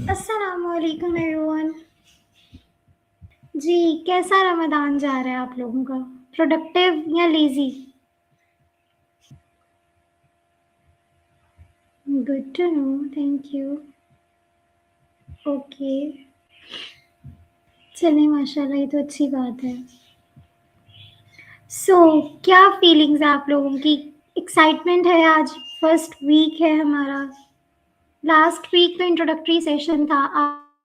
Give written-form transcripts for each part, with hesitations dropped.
अस्सलामुअलैकुम एवरीवन। जी, कैसा रमज़ान जा रहा है आप लोगों का? प्रोडक्टिव या lazy? Good to know, thank you. Okay, चलिए माशाल्लाह ये तो अच्छी बात है। क्या फीलिंग्स है आप लोगों की? एक्साइटमेंट है, आज फर्स्ट वीक है हमारा। लास्ट वीक तो इंट्रोडक्टरी सेशन था।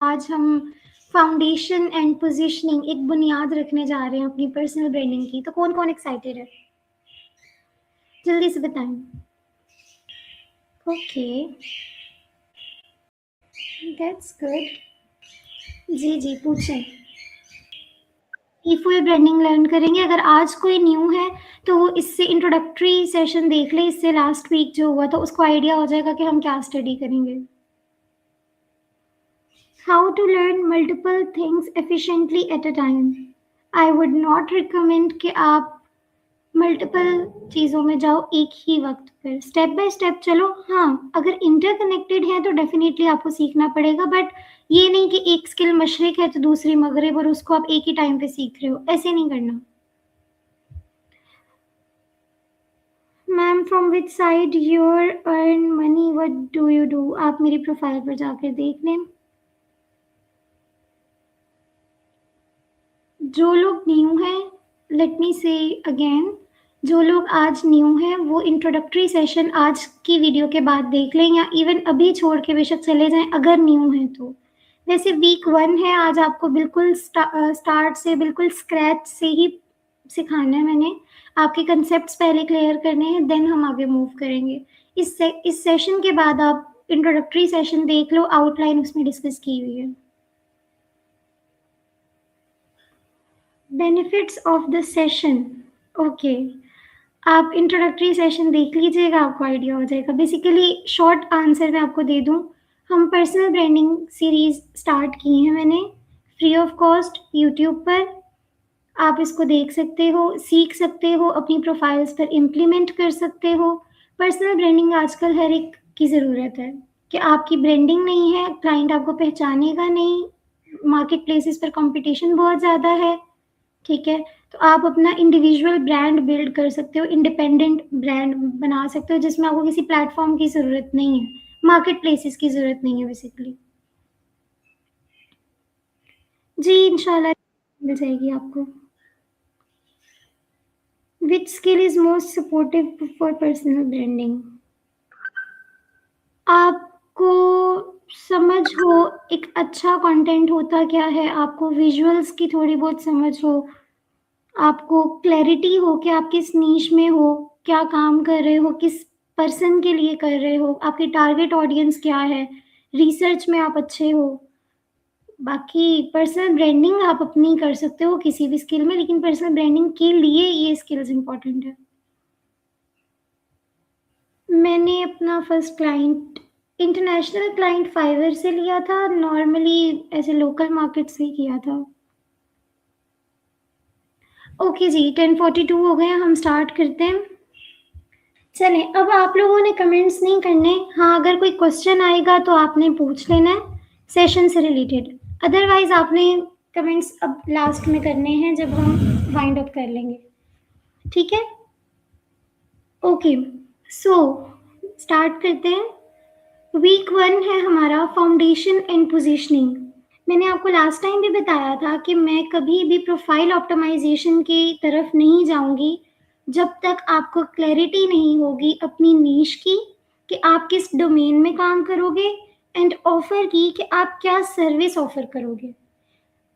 आज हम फाउंडेशन एंड पोजीशनिंग एक बुनियाद रखने जा रहे हैं अपनी पर्सनल ब्रांडिंग की। तो कौन-कौन एक्साइटेड है? जल्दी से बताएँ। Okay, that's good. जी, पूछें। फुल ब्रांडिंग लर्न करेंगे। अगर आज कोई न्यू है तो वो इससे इंट्रोडक्टरी सेशन देख ले, इससे लास्ट वीक जो हुआ, तो उसको आइडिया हो जाएगा कि हम क्या स्टडी करेंगे। How to learn multiple things efficiently at a time. I would not recommend कि आप मल्टीपल चीज़ों में जाओ एक ही वक्त पर। स्टेप बाय स्टेप चलो। हाँ, अगर इंटरकनेक्टेड है तो डेफिनेटली आपको सीखना पड़ेगा, बट ये नहीं कि एक स्किल मशरिक है तो दूसरी मगरिब और उसको आप एक ही टाइम पे सीख रहे हो, ऐसे नहीं करना। Ma'am, from which side your earn money, what do you do? आप मेरी प्रोफाइल पर जाकर देख लें। जो लोग न्यू हैं, लेट मी से अगेन, जो लोग आज न्यू हैं वो इंट्रोडक्टरी सेशन आज की वीडियो के बाद देख लें, या इवन अभी छोड़ के बेशक चले जाएं अगर न्यू हैं तो। वैसे वीक 1 है, आज आपको बिल्कुल स्टार्ट से, बिल्कुल स्क्रैच से ही सिखाना है मैंने। आपके कंसेप्ट्स पहले क्लियर करने हैं, देन हम आगे मूव करेंगे। इस सेशन के बाद आप इंट्रोडक्टरी सेशन देख लो, आउटलाइन उसमें डिस्कस की हुई है। Benefits of the session, okay, आप इंट्रोडक्टरी सेशन देख लीजिएगा, आपको आइडिया हो जाएगा। बेसिकली शॉर्ट आंसर मैं आपको दे दूं, हम पर्सनल ब्रांडिंग सीरीज स्टार्ट की है मैंने, फ्री ऑफ कॉस्ट यूट्यूब पर। आप इसको देख सकते हो, सीख सकते हो, अपनी प्रोफाइल्स पर इम्प्लीमेंट कर सकते हो। पर्सनल ब्रांडिंग आजकल हर एक की ज़रूरत है कि आपकी ब्रांडिंग नहीं है, क्लाइंट आपको पहचानेगा नहीं, मार्केट प्लेसेस पर कंपटीशन बहुत ज़्यादा है, ठीक है? तो आप अपना इंडिविजुअल ब्रांड बिल्ड कर सकते हो, इंडिपेंडेंट ब्रांड बना सकते हो जिसमें आपको किसी प्लेटफॉर्म की ज़रूरत नहीं है, मार्केट प्लेसेस की ज़रूरत नहीं है बेसिकली। जी, इंशाल्लाह मिल जाएगी आपको। Which skill is most supportive for personal branding? आपको समझ हो एक अच्छा कंटेंट होता क्या है, आपको विजुअल्स की थोड़ी बहुत समझ हो, आपको क्लैरिटी हो कि आप किस नीश में हो, क्या काम कर रहे हो, किस पर्सन के लिए कर रहे हो, आपकी टारगेट ऑडियंस क्या है, रिसर्च में आप अच्छे हो। बाकी पर्सनल ब्रांडिंग आप अपनी कर सकते हो किसी भी स्किल में, लेकिन पर्सनल ब्रांडिंग के लिए ये स्किल्स इंपॉर्टेंट है। मैंने अपना first client, international client Fiverr से लिया था, नॉर्मली ऐसे लोकल मार्केट से ही किया था। ओके जी, 10:42 हो गए, हम स्टार्ट करते हैं। चलें, अब आप लोगों ने कमेंट्स नहीं करने। हाँ, अगर कोई क्वेश्चन आएगा तो आपने पूछ लेना है सेशन से रिलेटेड, अदरवाइज आपने कमेंट्स अब लास्ट में करने हैं जब हम वाइंड अप कर लेंगे, ठीक है? ओके, सो स्टार्ट करते हैं। वीक 1 है हमारा फाउंडेशन एंड पोजीशनिंग। मैंने आपको लास्ट टाइम भी बताया था कि मैं कभी भी प्रोफाइल ऑप्टिमाइजेशन की तरफ नहीं जाऊंगी जब तक आपको क्लैरिटी नहीं होगी अपनी नीश की, कि आप किस डोमेन में काम करोगे, एंड ऑफर की कि आप क्या सर्विस ऑफर करोगे।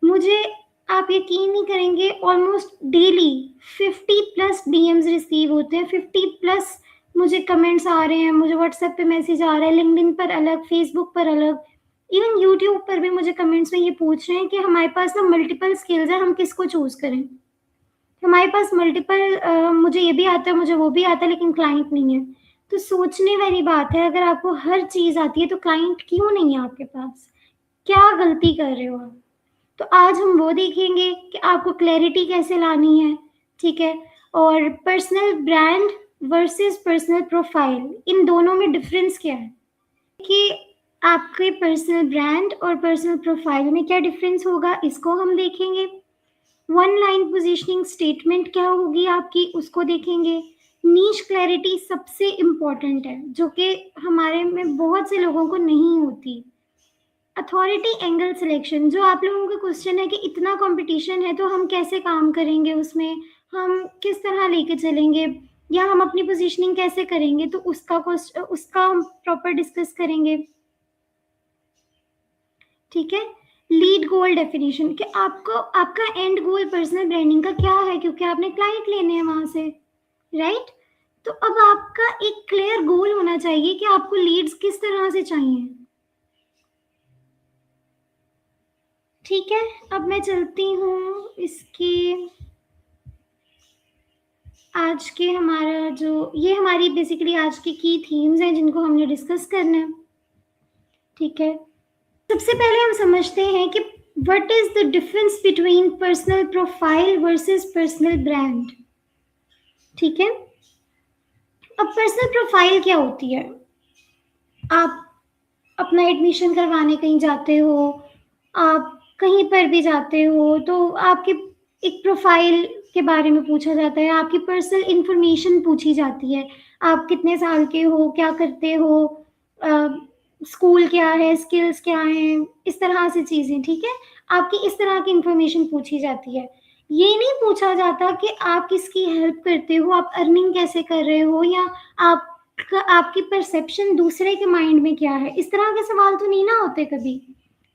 मुझे, आप यकीन नहीं करेंगे, almost daily 50 plus DMs receive होते हैं, 50 प्लस मुझे कमेंट्स आ रहे हैं, मुझे व्हाट्सएप पे मैसेज आ रहा है, लिंक्डइन पर अलग, फेसबुक पर अलग, इवन यूट्यूब पर भी मुझे कमेंट्स में ये पूछ रहे हैं कि हमारे पास ना मल्टीपल स्किल्स है, हम किसको चूज करें। हमारे पास मल्टीपल, मुझे ये भी आता है, मुझे वो भी आता है, लेकिन क्लाइंट नहीं है। तो सोचने वाली बात है, अगर आपको हर चीज आती है तो क्लाइंट क्यों नहीं है आपके पास? क्या गलती कर रहे हो आप? तो आज हम वो देखेंगे कि आपको क्लैरिटी कैसे लानी है, ठीक है? और personal brand versus personal profile, इन दोनों में डिफरेंस क्या है? कि आपके पर्सनल ब्रांड और पर्सनल प्रोफाइल में क्या डिफरेंस होगा, इसको हम देखेंगे। वन लाइन पोजीशनिंग स्टेटमेंट क्या होगी आपकी, उसको देखेंगे। नीश क्लैरिटी सबसे इम्पॉर्टेंट है, जो कि हमारे में बहुत से लोगों को नहीं होती। अथॉरिटी एंगल सिलेक्शन, जो आप लोगों का क्वेश्चन है कि इतना कंपटीशन है तो हम कैसे काम करेंगे, उसमें हम किस तरह लेके चलेंगे या हम अपनी पोजीशनिंग कैसे करेंगे, तो उसका हम प्रॉपर डिस्कस करेंगे। ठीक है। लीड गोल डेफिनेशन कि आपको आपका एंड गोल पर्सनल ब्रांडिंग का क्या है, क्योंकि आपने क्लाइंट लेने हैं वहां से, राइट। तो अब आपका एक क्लियर गोल होना चाहिए कि आपको लीड्स किस तरह से चाहिए। ठीक है, अब मैं चलती हूँ इसके आज के हमारा जो ये हमारी बेसिकली आज की थीम्स हैं जिनको हमने डिस्कस करना है। ठीक है, सबसे पहले हम समझते हैं कि what is the difference between personal profile versus personal brand. ठीक है, अब पर्सनल प्रोफाइल क्या होती है। आप अपना एडमिशन करवाने कहीं जाते हो, आप कहीं पर भी जाते हो, तो आपके एक प्रोफाइल के बारे में पूछा जाता है, आपकी पर्सनल इंफॉर्मेशन पूछी जाती है। आप कितने साल के हो, क्या करते हो, स्कूल क्या है, स्किल्स क्या हैं, इस तरह से चीज़ें। ठीक है, आपकी इस तरह की इंफॉर्मेशन पूछी जाती है। ये नहीं पूछा जाता कि आप किसकी हेल्प करते हो, आप अर्निंग कैसे कर रहे हो, या आप आपकी परसेप्शन दूसरे के माइंड में क्या है। इस तरह के सवाल तो नहीं ना होते कभी।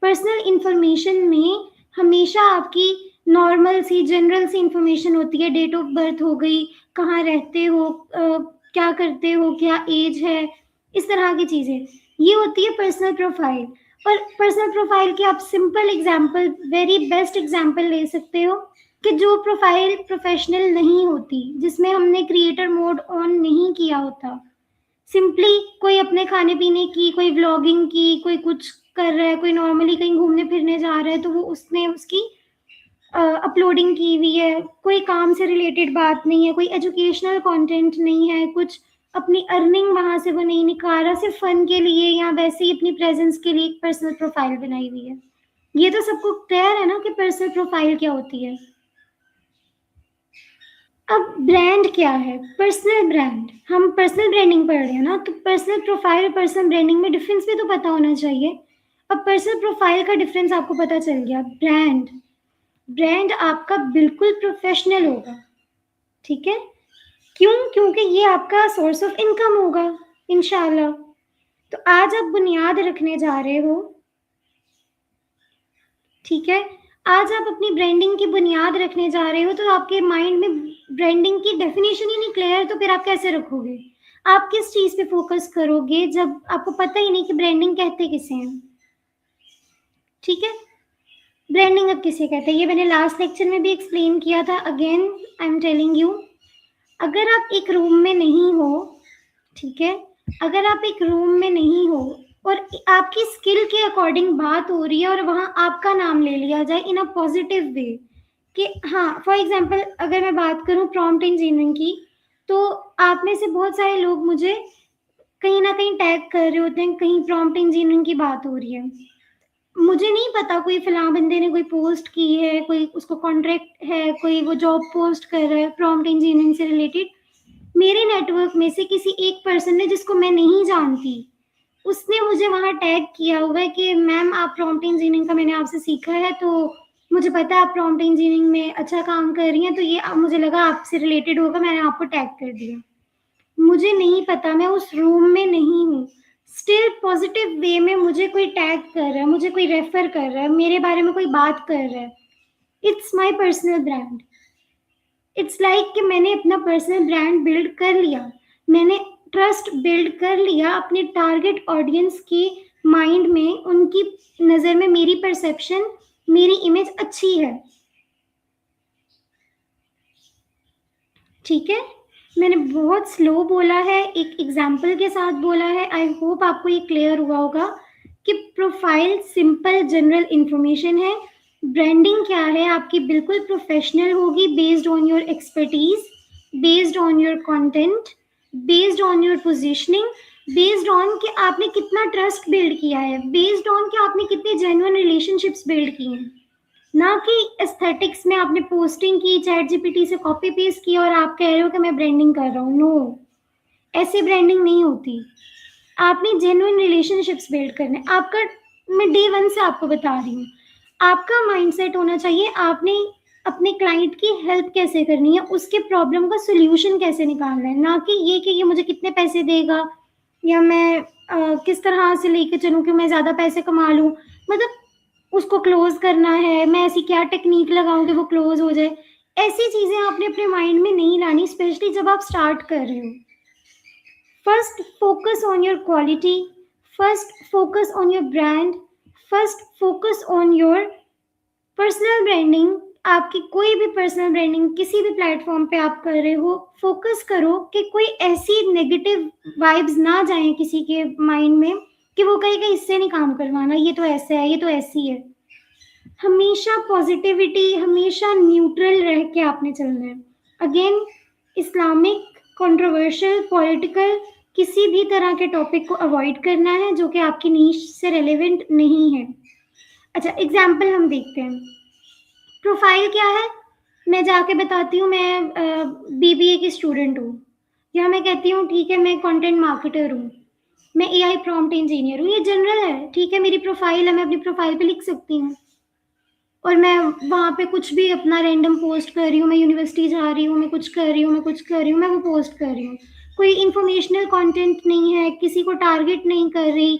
पर्सनल इंफॉर्मेशन में हमेशा आपकी नॉर्मल सी जनरल सी इंफॉर्मेशन होती है। डेट ऑफ बर्थ हो गई, कहाँ रहते हो, क्या करते हो, क्या एज है, इस तरह की चीज़ें। ये होती है पर्सनल प्रोफाइल। और पर्सनल प्रोफाइल की आप simple example, very best example ले सकते हो कि जो प्रोफाइल प्रोफेशनल नहीं होती, जिसमें हमने क्रिएटर मोड ऑन नहीं किया होता, सिंपली कोई अपने खाने पीने की, कोई व्लॉगिंग की, कोई कुछ कर रहा है, कोई नॉर्मली कहीं घूमने फिरने जा रहा है तो वो उसने उसकी अपलोडिंग की हुई है, कोई काम से रिलेटेड बात नहीं है, कोई एजुकेशनल कंटेंट नहीं है, कुछ अपनी अर्निंग वहां से वो नहीं निकाल रहा, सिर्फ फन के लिए या वैसे ही अपनी प्रेजेंस के लिए एक पर्सनल प्रोफाइल बनाई हुई है। ये तो सबको क्लियर है ना कि पर्सनल प्रोफाइल क्या होती है। अब ब्रांड क्या है, पर्सनल ब्रांड, हम पर्सनल ब्रांडिंग पढ़ रहे हैं ना, तो पर्सनल प्रोफाइल और पर्सनल ब्रांडिंग में डिफरेंस भी तो पता होना चाहिए। अब पर्सनल प्रोफाइल का डिफरेंस आपको पता चल गया। ब्रांड, ब्रांड आपका बिल्कुल प्रोफेशनल होगा। ठीक है, क्यों, क्योंकि ये आपका सोर्स ऑफ इनकम होगा इंशाल्लाह। तो आज आप बुनियाद रखने जा रहे हो। ठीक है, आज आप अपनी ब्रांडिंग की बुनियाद रखने जा रहे हो, तो आपके माइंड में ब्रांडिंग की डेफिनेशन ही नहीं क्लियर, तो फिर आप कैसे रखोगे। आप किस चीज पे फोकस करोगे जब आपको पता ही नहीं कि ब्रांडिंग कहते किसे हैं। ठीक है, ब्रांडिंग अब किसे कहते हैं ये मैंने लास्ट लेक्चर में भी एक्सप्लेन किया था। Again I am telling you, अगर आप एक रूम में नहीं हो, ठीक है, अगर आप एक रूम में नहीं हो और आपकी स्किल के अकॉर्डिंग बात हो रही है और वहां आपका नाम ले लिया जाए इन अ पॉजिटिव वे कि हाँ, फॉर एग्जांपल अगर मैं बात करूं प्रॉम्प्ट इंजीनियरिंग की, तो आप में से बहुत सारे लोग मुझे कहीं ना कहीं टैग कर रहे होते हैं, कहीं प्रॉम्प्ट इंजीनियरिंग की बात हो रही है। मुझे नहीं पता कोई फलां बंदे ने कोई पोस्ट की है, कोई उसको कॉन्ट्रैक्ट है, कोई वो जॉब पोस्ट कर रहा है प्रॉम्प्ट इंजीनियरिंग से रिलेटेड। मेरे नेटवर्क में से किसी एक पर्सन ने, जिसको मैं नहीं जानती, उसने मुझे वहां टैग किया हुआ है कि मैम आप प्रॉम्प्ट इंजीनियरिंग का मैंने आपसे सीखा है, तो मुझे पता है आप प्रॉम्प्ट इंजीनियरिंग में अच्छा काम कर रही हैं, तो ये मुझे लगा आपसे रिलेटेड होगा, मैंने आपको टैग कर दिया। मुझे नहीं पता, मैं उस रूम में नहीं हूँ, स्टिल पॉजिटिव वे में मुझे कोई टैग कर रहा है, मुझे कोई रेफर कर रहा है, मेरे बारे में कोई बात कर रहा है। It's my personal brand. It's like कि मैंने अपना पर्सनल ब्रांड बिल्ड कर लिया, मैंने ट्रस्ट बिल्ड कर लिया अपने टारगेट ऑडियंस के माइंड में, उनकी नज़र में मेरी परसेप्शन, मेरी इमेज अच्छी है। ठीक है, मैंने बहुत स्लो बोला है, एक एग्जाम्पल के साथ बोला है। आई होप आपको ये क्लियर हुआ होगा कि प्रोफाइल सिंपल जनरल इंफॉर्मेशन है, ब्रांडिंग क्या है आपकी बिल्कुल प्रोफेशनल होगी, based on your expertise, based on your content, based on your positioning, based on कि आपने कितना ट्रस्ट बिल्ड किया है, बेस्ड ऑन कि आपने कितने जेन्युइन रिलेशनशिप्स बिल्ड किए हैं, ना कि एस्थेटिक्स में आपने पोस्टिंग की, चैट जीपीटी से कॉपी पेस्ट किया और आप कह रहे हो कि मैं ब्रांडिंग कर रहा हूँ। नो, ऐसी ब्रांडिंग नहीं होती। आपने जेन्युइन रिलेशनशिप्स बिल्ड करने, आपका, मैं डे वन से आपको बता रही हूँ, आपका माइंडसेट होना चाहिए आपने अपने क्लाइंट की हेल्प कैसे करनी है, उसके प्रॉब्लम का सोल्यूशन कैसे निकालना है, ना कि ये मुझे कितने पैसे देगा या मैं किस तरह से लेके चलूँ कि मैं ज़्यादा पैसे कमा लूँ। मतलब उसको क्लोज करना है, मैं ऐसी क्या टेक्निक लगाऊं कि वो क्लोज हो जाए। ऐसी चीज़ें आपने अपने माइंड में नहीं लानी, स्पेशली जब आप स्टार्ट कर रहे हो। First, focus on your quality. First, focus on your brand. First, focus on your personal branding. आपकी कोई भी पर्सनल ब्रांडिंग किसी भी प्लेटफॉर्म पे आप कर रहे हो, फोकस करो कि कोई ऐसी नेगेटिव वाइब्स ना जाएं किसी के माइंड में कि वो कहेगा इससे नहीं काम करवाना, ये तो ऐसा है, ये तो ऐसी है। हमेशा पॉजिटिविटी, हमेशा न्यूट्रल रह के आपने चलना है। अगेन, इस्लामिक, कंट्रोवर्शियल, पॉलिटिकल किसी भी तरह के टॉपिक को अवॉइड करना है जो कि आपकी नीश से रेलेवेंट नहीं है। अच्छा, एग्जाम्पल हम देखते हैं। प्रोफाइल क्या है, मैं जाके बताती हूँ मैं बीबीए की स्टूडेंट हूँ, या मैं कहती हूँ ठीक है मैं कंटेंट मार्केटर हूँ, मैं एआई प्रॉम्प्ट इंजीनियर हूँ, ये जनरल है, ठीक है, मेरी प्रोफाइल है, मैं अपनी प्रोफाइल पे लिख सकती हूँ। और मैं वहाँ पे कुछ भी अपना रैंडम पोस्ट कर रही हूँ, मैं यूनिवर्सिटी जा रही हूँ, मैं कुछ कर रही हूँ, मैं कुछ कर रही हूँ, मैं वो पोस्ट कर रही हूँ। कोई इन्फॉर्मेशनल कंटेंट नहीं है, किसी को टारगेट नहीं कर रही,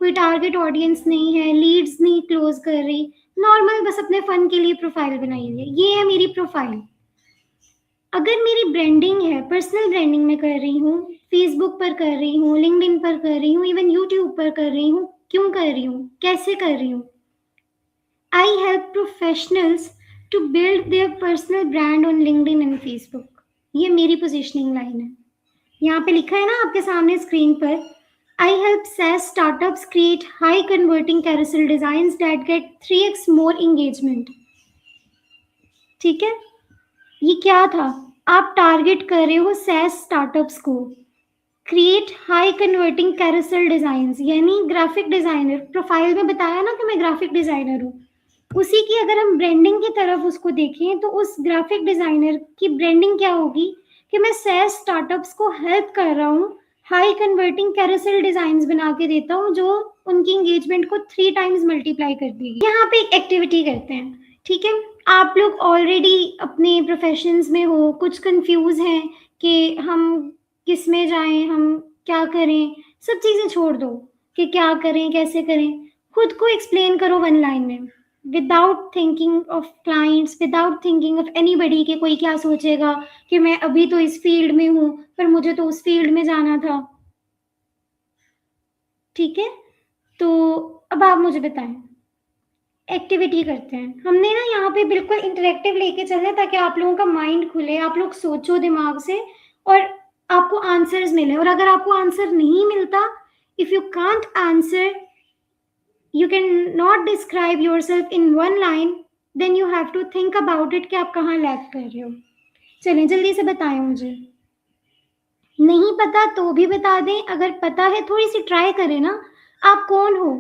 कोई टारगेट ऑडियंस नहीं है, लीड्स नहीं क्लोज कर रही, नॉर्मल बस अपने फन के लिए प्रोफाइल बनाई हुई है, ये है मेरी प्रोफाइल। अगर मेरी ब्रांडिंग है, पर्सनल ब्रांडिंग में कर रही हूँ, फेसबुक पर कर रही हूँ, लिंक्डइन पर कर रही हूँ, इवन यूट्यूब पर कर रही हूँ, क्यों कर रही हूँ, कैसे कर रही हूँ? I help professionals to build their personal brand on LinkedIn and Facebook. ये मेरी पोजीशनिंग लाइन है, यहाँ पे लिखा है ना आपके सामने स्क्रीन पर, I help SaaS startups create high converting carousel designs that get 3x more engagement. ठीक है, ये क्या था, आप टारगेट कर रहे हो SaaS स्टार्टअप्स को, create high converting carousel design, यानी ग्राफिक डिजाइनर, प्रोफाइल में बताया ना कि मैं ग्राफिक डिजाइनर हूँ, उसी की अगर हम ब्रांडिंग की तरफ उसको देखें तो उस ग्राफिक डिजाइनर की ब्रांडिंग क्या होगी कि मैं SaaS स्टार्टअप्स को हेल्प कर रहा हूँ, हाई कन्वर्टिंग कैरोसेल डिजाइन्स बना के देता हूँ जो उनकी एंगेजमेंट को 3 टाइम्स मल्टीप्लाई कर देगी। यहाँ पे एक एक्टिविटी करते हैं, ठीक है, आप लोग ऑलरेडी अपने प्रोफेशंस में हो, कुछ कंफ्यूज हैं कि हम किस में जाएं, हम क्या करें, सब चीज़ें छोड़ दो कि क्या करें कैसे करें, खुद को एक्सप्लेन करो 1 लाइन में, without thinking of clients, without thinking of anybody कि कोई क्या सोचेगा कि मैं अभी तो इस फील्ड में हूँ पर मुझे तो उस फील्ड में जाना था। ठीक है, तो अब आप मुझे बताएं, एक्टिविटी करते हैं, हमने ना यहाँ पे बिल्कुल इंटरेक्टिव लेके चलना ताकि आप लोगों का माइंड खुले, आप लोग सोचो दिमाग से और आपको आंसर्स मिले। और अगर आपको आंसर नहीं मिलता, if you can't answer, you cannot describe yourself in one line, then you have to think about it कि आप कहाँ लैग कर रहे हो। चलें जल्दी से बताएं मुझे, नहीं पता तो भी बता दें, अगर पता है थोड़ी सी ट्राई करें ना। आप कौन हो,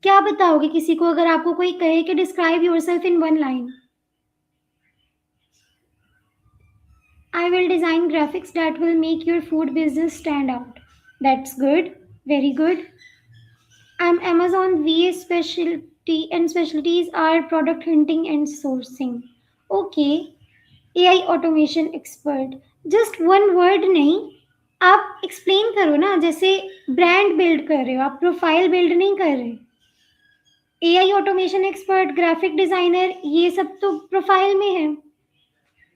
क्या बताओगे किसी को अगर आपको कोई कहे कि describe yourself in 1 line? I will design graphics that will make your food business stand out. That's good, very good. I'm Amazon VA specialty and specialties are product hunting and sourcing. Okay, AI automation expert. Just one word नहीं, आप explain करो ना, जैसे brand build कर रहे हो, आप profile build नहीं कर रहे। AI automation expert, graphic designer, ये सब तो प्रोफाइल में है।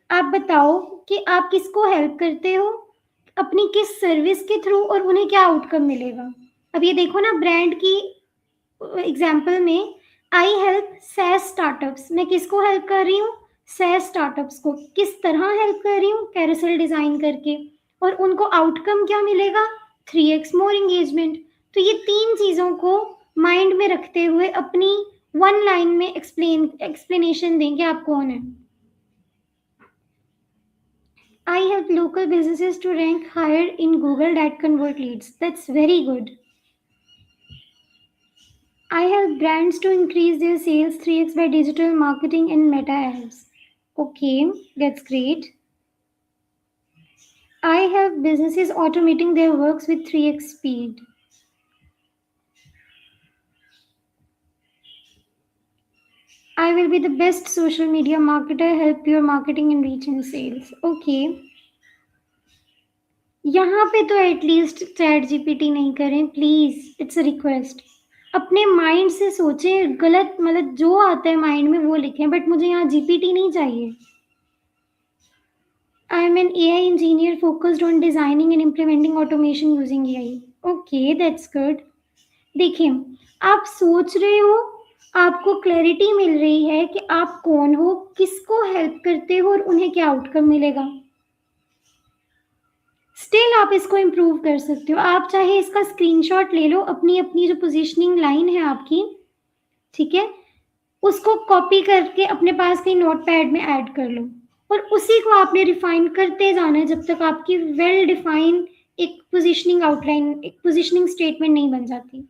आप बताओ कि आप किसको हेल्प करते हो, अपनी किस सर्विस के थ्रू, और उन्हें क्या आउटकम मिलेगा। अब ये देखो ना, ब्रांड की एग्जाम्पल में आई हेल्प SaaS स्टार्टअप्स, मैं किसको हेल्प कर रही हूँ, SaaS स्टार्टअप्स को। किस तरह हेल्प कर रही हूँ, कैरोसेल डिजाइन करके, और उनको आउटकम क्या मिलेगा, 3x मोर एंगेजमेंट। तो ये 3 चीजों को माइंड में रखते हुए अपनी 1 लाइन में एक्सप्लेनेशन देंगे आप कौन है। I help local businesses to rank higher in Google that convert leads. That's very good. I help brands to increase their sales 3x by digital marketing and meta ads. Okay, that's great. I help businesses automating their works with 3x speed. I will be the best social media marketer, help your marketing and reach and sales. Okay. यहाँ पे तो at least chat GPT नहीं करें please, it's a request. अपने mind से सोचें, गलत मतलब जो आता है माइंड में वो लिखें, बट मुझे यहाँ जीपीटी नहीं चाहिए. I am an AI engineer focused on designing and implementing automation using AI. Okay, that's good. देखिए, आप सोच रहे हो, आपको क्लैरिटी मिल रही है कि आप कौन हो, किसको हेल्प करते हो और उन्हें क्या आउटकम मिलेगा. स्टिल आप इसको इम्प्रूव कर सकते हो. आप चाहे इसका स्क्रीनशॉट ले लो, अपनी अपनी जो पोजीशनिंग लाइन है आपकी, ठीक है, उसको कॉपी करके अपने पास कहीं नोट पैड में ऐड कर लो और उसी को आपने रिफाइन करते जाना है जब तक आपकी वेल डिफाइन एक पोजीशनिंग आउटलाइन, एक पोजीशनिंग स्टेटमेंट नहीं बन जाती.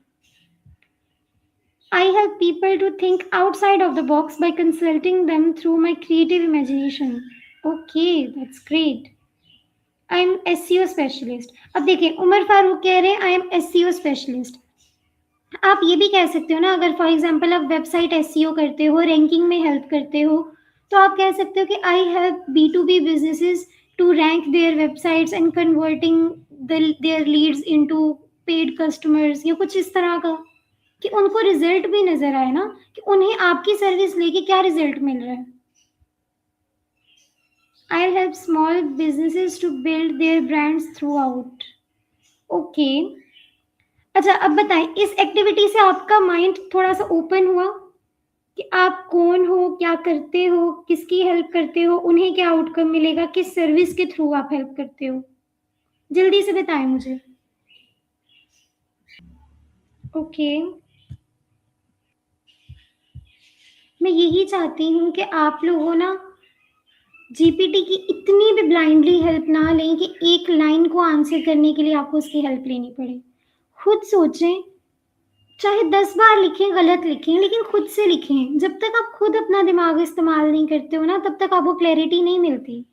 I help people to think outside of the box by consulting them through my creative imagination. Okay, that's great. I am SEO specialist. अब देखिए, उमर फारूक कह रहे हैं I am SEO specialist. आप ये भी कह सकते हो ना, अगर फॉर एग्जाम्पल आप वेबसाइट एसईओ करते हो, रैंकिंग में हेल्प करते हो, तो आप कह सकते हो कि I help B2B businesses to rank their websites and converting their leads into paid customers, या कुछ इस तरह का, कि उनको रिजल्ट भी नजर आए ना, कि उन्हें आपकी सर्विस लेके क्या रिजल्ट मिल रहा है. I help small businesses to build their brands throughout. Okay. अच्छा, अब बताएं, इस एक्टिविटी से आपका माइंड थोड़ा सा ओपन हुआ कि आप कौन हो, क्या करते हो, किसकी हेल्प करते हो, उन्हें क्या आउटकम मिलेगा, किस सर्विस के थ्रू आप हेल्प करते हो. जल्दी से बताएं मुझे. ओके. मैं यही चाहती हूँ कि आप लोगों ना जीपीटी की इतनी भी ब्लाइंडली हेल्प ना लें कि एक लाइन को आंसर करने के लिए आपको उसकी हेल्प लेनी पड़े. खुद सोचें, चाहे 10 बार लिखें, गलत लिखें, लेकिन खुद से लिखें. जब तक आप खुद अपना दिमाग इस्तेमाल नहीं करते हो ना, तब तक आपको क्लैरिटी नहीं मिलती.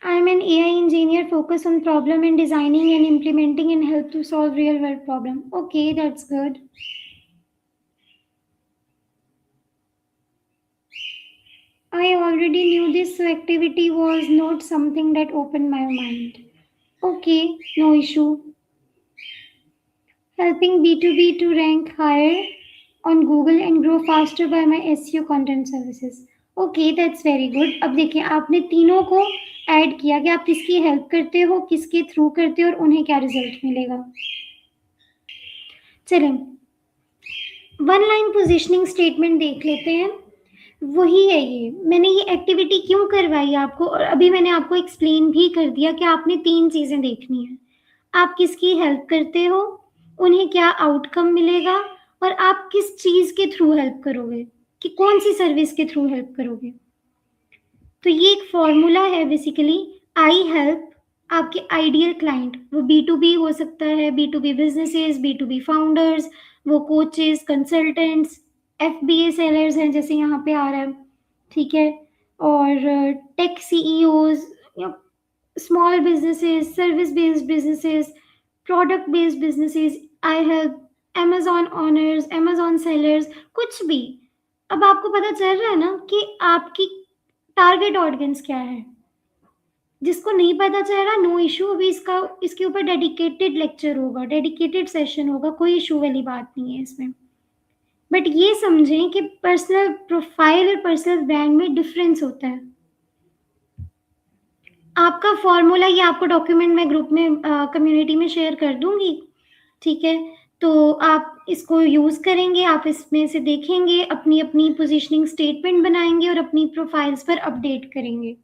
I am an AI engineer focused on problem and designing and implementing and help to solve real world problem. Okay, that's good. I already knew this, so activity was not something that opened my mind. Okay, no issue. Helping B2B to rank higher on Google and grow faster by my SEO content services. Okay, that's very good. अब देखिए, आपने तीनों को add किया कि आप किसकी help करते हो, किसके थ्रू करते हो और उन्हें क्या रिजल्ट मिलेगा. चलें, वन लाइन पोजीशनिंग स्टेटमेंट देख लेते हैं. वही है ये. मैंने ये एक्टिविटी क्यों करवाई आपको, और अभी मैंने आपको एक्सप्लेन भी कर दिया कि आपने 3 चीजें देखनी है. आप किसकी हेल्प करते हो, उन्हें क्या आउटकम मिलेगा, और आप किस चीज के थ्रू हेल्प करोगे, कि कौन सी सर्विस के थ्रू हेल्प करोगे. तो ये एक फॉर्मूला है बेसिकली. आई हेल्प आपके आइडियल क्लाइंट, वो B2B हो सकता है, B2B बिजनेसेस, B2B फाउंडर्स, वो कोचेस, कंसल्टेंट्स, FBA सेलर्स हैं जैसे यहाँ पे आ रहा है, ठीक है, और tech CEOs, small businesses, service based businesses, product based businesses. I help Amazon owners, Amazon sellers, कुछ भी. अब आपको पता चल रहा है ना कि आपकी टारगेट ऑडियंस क्या है. जिसको नहीं पता चल रहा, नो इशू, अभी इसके ऊपर डेडिकेटेड लेक्चर होगा, डेडिकेटेड सेशन होगा, कोई इशू वाली बात नहीं है इसमें. बट ये समझें कि पर्सनल प्रोफाइल और पर्सनल ब्रांड में डिफरेंस होता है. आपका फॉर्मूला ये आपको डॉक्यूमेंट में ग्रुप में कम्युनिटी में शेयर कर दूंगी, ठीक है. तो आप इसको यूज करेंगे, आप इसमें से देखेंगे, अपनी अपनी पोजीशनिंग स्टेटमेंट बनाएंगे और अपनी प्रोफाइल्स पर अपडेट करेंगे.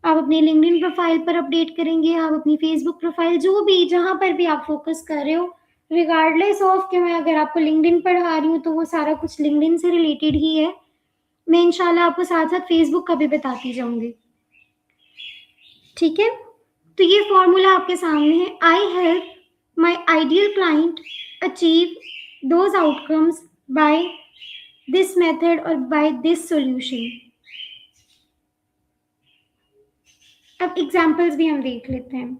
आप अपनी लिंक्डइन प्रोफाइल पर अपडेट करेंगे, आप अपनी फेसबुक प्रोफाइल, जो भी जहां पर भी आप फोकस कर रहे हो, रिगार्डलेस ऑफ कि मैं अगर आपको लिंक्डइन पढ़ा रही हूँ तो वो सारा कुछ लिंक्डइन से रिलेटेड ही है. मैं इंशाल्लाह आपको साथ साथ फेसबुक का भी बताती जाऊंगी. ठीक है, तो ये फॉर्मूला आपके सामने है। I help my ideal client achieve those outcomes by this method और बाय दिस सॉल्यूशन। अब एग्जाम्पल्स भी हम देख लेते हैं।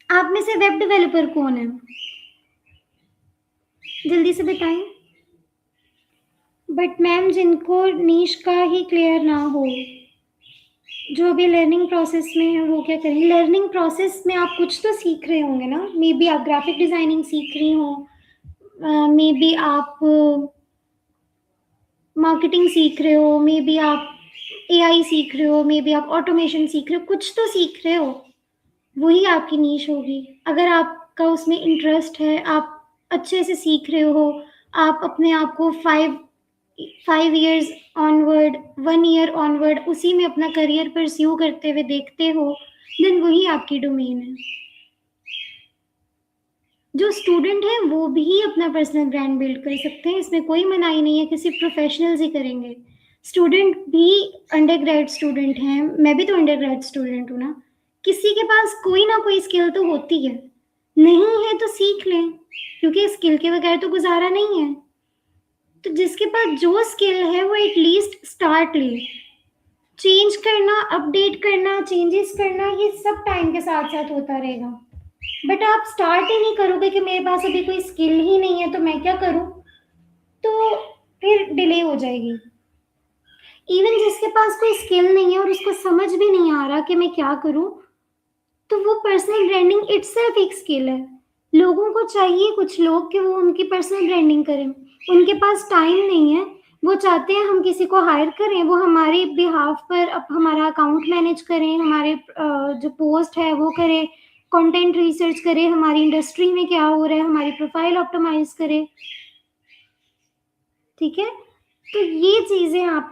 आप में से वेब डेवलपर कौन है, जल्दी से बताएं। बट मैम जिनको नीश का ही क्लियर ना हो, जो भी लर्निंग प्रोसेस में है वो क्या करें। लर्निंग प्रोसेस में आप कुछ तो सीख रहे होंगे ना, मे बी आप ग्राफिक डिजाइनिंग सीख रही हो, मे बी आप मार्केटिंग सीख रहे हो, मे बी आप एआई सीख रहे हो, मे बी आप ऑटोमेशन सीख रहे हो, कुछ तो सीख रहे हो, वही आपकी नीश होगी। अगर आपका उसमें इंटरेस्ट है, आप अच्छे से सीख रहे हो, आप अपने आप को 5 years ऑनवर्ड, 1 year ऑनवर्ड उसी में अपना करियर परस्यू करते हुए देखते हो, देन वही आपकी डोमेन है। जो स्टूडेंट है वो भी अपना पर्सनल ब्रांड बिल्ड कर सकते हैं, इसमें कोई मनाही नहीं है कि सिर्फ प्रोफेशनल्स ही करेंगे। स्टूडेंट भी, अंडरग्रेड स्टूडेंट हैं, मैं भी तो अंडरग्रेड स्टूडेंट हूँ ना, किसी के पास कोई ना कोई स्किल तो होती है, नहीं है तो सीख लें, क्योंकि स्किल के बगैर तो गुजारा नहीं है। तो जिसके पास जो स्किल है वो एटलीस्ट स्टार्ट ले। चेंज करना, अपडेट करना, चेंजेस करना, ये सब टाइम के साथ साथ होता रहेगा। बट आप स्टार्ट ही नहीं करोगे कि मेरे पास अभी कोई स्किल ही नहीं है तो मैं क्या करूं, तो फिर डिले हो जाएगी। इवन जिसके पास कोई स्किल नहीं है और उसको समझ भी नहीं आ रहा कि मैं क्या करूं, तो वो पर्सनल ब्रांडिंग इटसेल्फ एक स्किल है। लोगों को चाहिए, कुछ लोग, कि वो उनकी पर्सनल ब्रांडिंग करें, उनके पास टाइम नहीं है, वो चाहते हैं हम किसी को हायर करें, वो हमारे बिहाफ पर अब हमारा अकाउंट मैनेज करें, हमारे जो पोस्ट है वो करें, कंटेंट रिसर्च करें, हमारी इंडस्ट्री में क्या हो रहा है, हमारी प्रोफाइल ऑप्टिमाइज करें। ठीक है, तो ये चीजें आप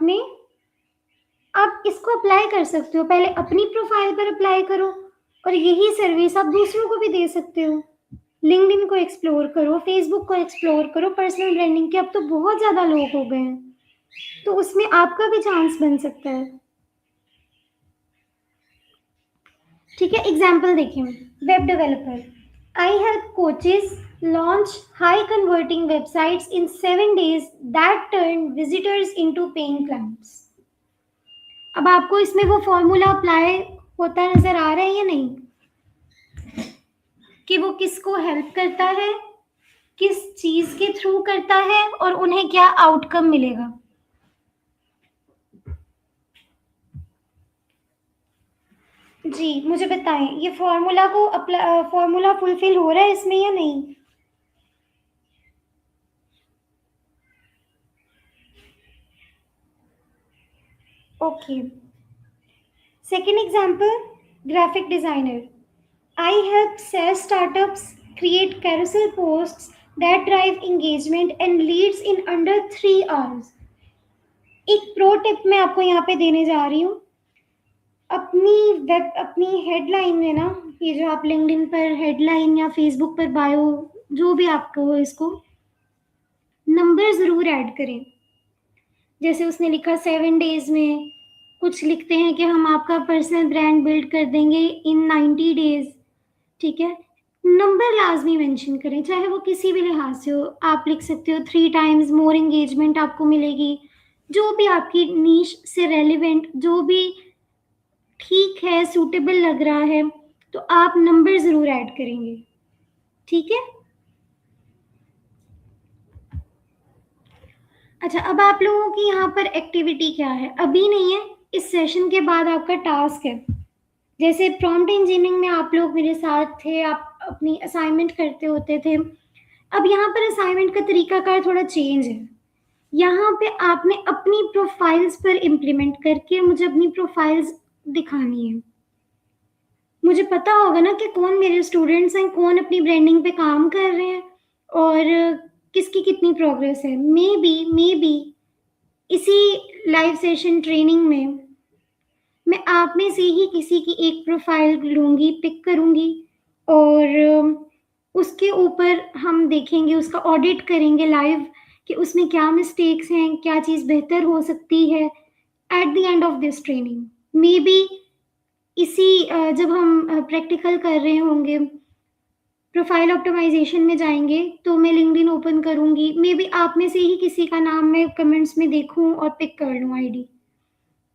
इसको अप्लाई कर सकते हो। पहले अपनी प्रोफाइल पर अप्लाई करो और यही सर्विस आप दूसरों को भी दे सकते हो। लिंक्डइन को एक्सप्लोर करो, फेसबुक को एक्सप्लोर करो, पर्सनल ब्रांडिंग के अब तो बहुत ज्यादा लोग हो गए हैं, तो उसमें आपका भी चांस बन सकता है। ठीक है, एग्जाम्पल देखिए, web developer, I help coaches launch high converting websites in 7 days that turn visitors into paying clients. अब आपको इसमें वो फॉर्मूला अप्लाई होता नजर आ रहा है या नहीं, कि वो किसको हेल्प करता है, किस चीज के थ्रू करता है और उन्हें क्या आउटकम मिलेगा। जी मुझे बताएं, ये फॉर्मूला फुलफिल हो रहा है इसमें या नहीं। Okay, second example, graphic designer, I help SaaS startups create carousel posts that drive engagement and leads in under 3 hours. एक प्रो टिप मैं आपको यहाँ पे देने जा रही हूँ। अपनी हेडलाइन में ना, ये जो आप लिंक्डइन पर हेडलाइन या फेसबुक पर बायो जो भी आपको हो, इसको नंबर जरूर ऐड करें। जैसे उसने लिखा 7 days में, कुछ लिखते हैं कि हम आपका पर्सनल ब्रांड बिल्ड कर देंगे इन 90 days। ठीक है, नंबर लाजमी मेंशन करें, चाहे वो किसी भी लिहाज से हो। आप लिख सकते हो 3 times मोर एंगेजमेंट आपको मिलेगी, जो भी आपकी नीश से रेलिवेंट, जो भी ठीक है, सूटेबल लग रहा है, तो आप नंबर जरूर ऐड करेंगे। ठीक है, अच्छा, अब आप लोगों की यहाँ पर एक्टिविटी क्या है, अभी नहीं है, इस सेशन के बाद आपका टास्क है। जैसे प्रॉम्प्ट इंजीनियरिंग में आप लोग मेरे साथ थे, आप अपनी असाइनमेंट करते होते थे, अब यहाँ पर असाइनमेंट का तरीकाकार थोड़ा चेंज है। यहाँ पे आपने अपनी प्रोफाइल्स पर इम्प्लीमेंट करके मुझे अपनी प्रोफाइल्स दिखानी है। मुझे पता होगा ना कि कौन मेरे स्टूडेंट्स हैं, कौन अपनी ब्रांडिंग पे काम कर रहे हैं और किसकी कितनी प्रोग्रेस है। मे बी इसी लाइव सेशन ट्रेनिंग में मैं आप में से ही किसी की एक प्रोफाइल लूँगी, पिक करूँगी और उसके ऊपर हम देखेंगे, उसका ऑडिट करेंगे लाइव कि उसमें क्या मिस्टेक्स हैं, क्या चीज़ बेहतर हो सकती है at the end of this training. May be इसी जब हम प्रैक्टिकल कर रहे होंगे, प्रोफाइल ऑप्टिमाइजेशन में जाएँगे, तो मैं लिंक्डइन ओपन करूँगी, मे बी आप में से ही किसी का नाम मैं कमेंट्स में देखूँ और पिक कर लूँ आईडी।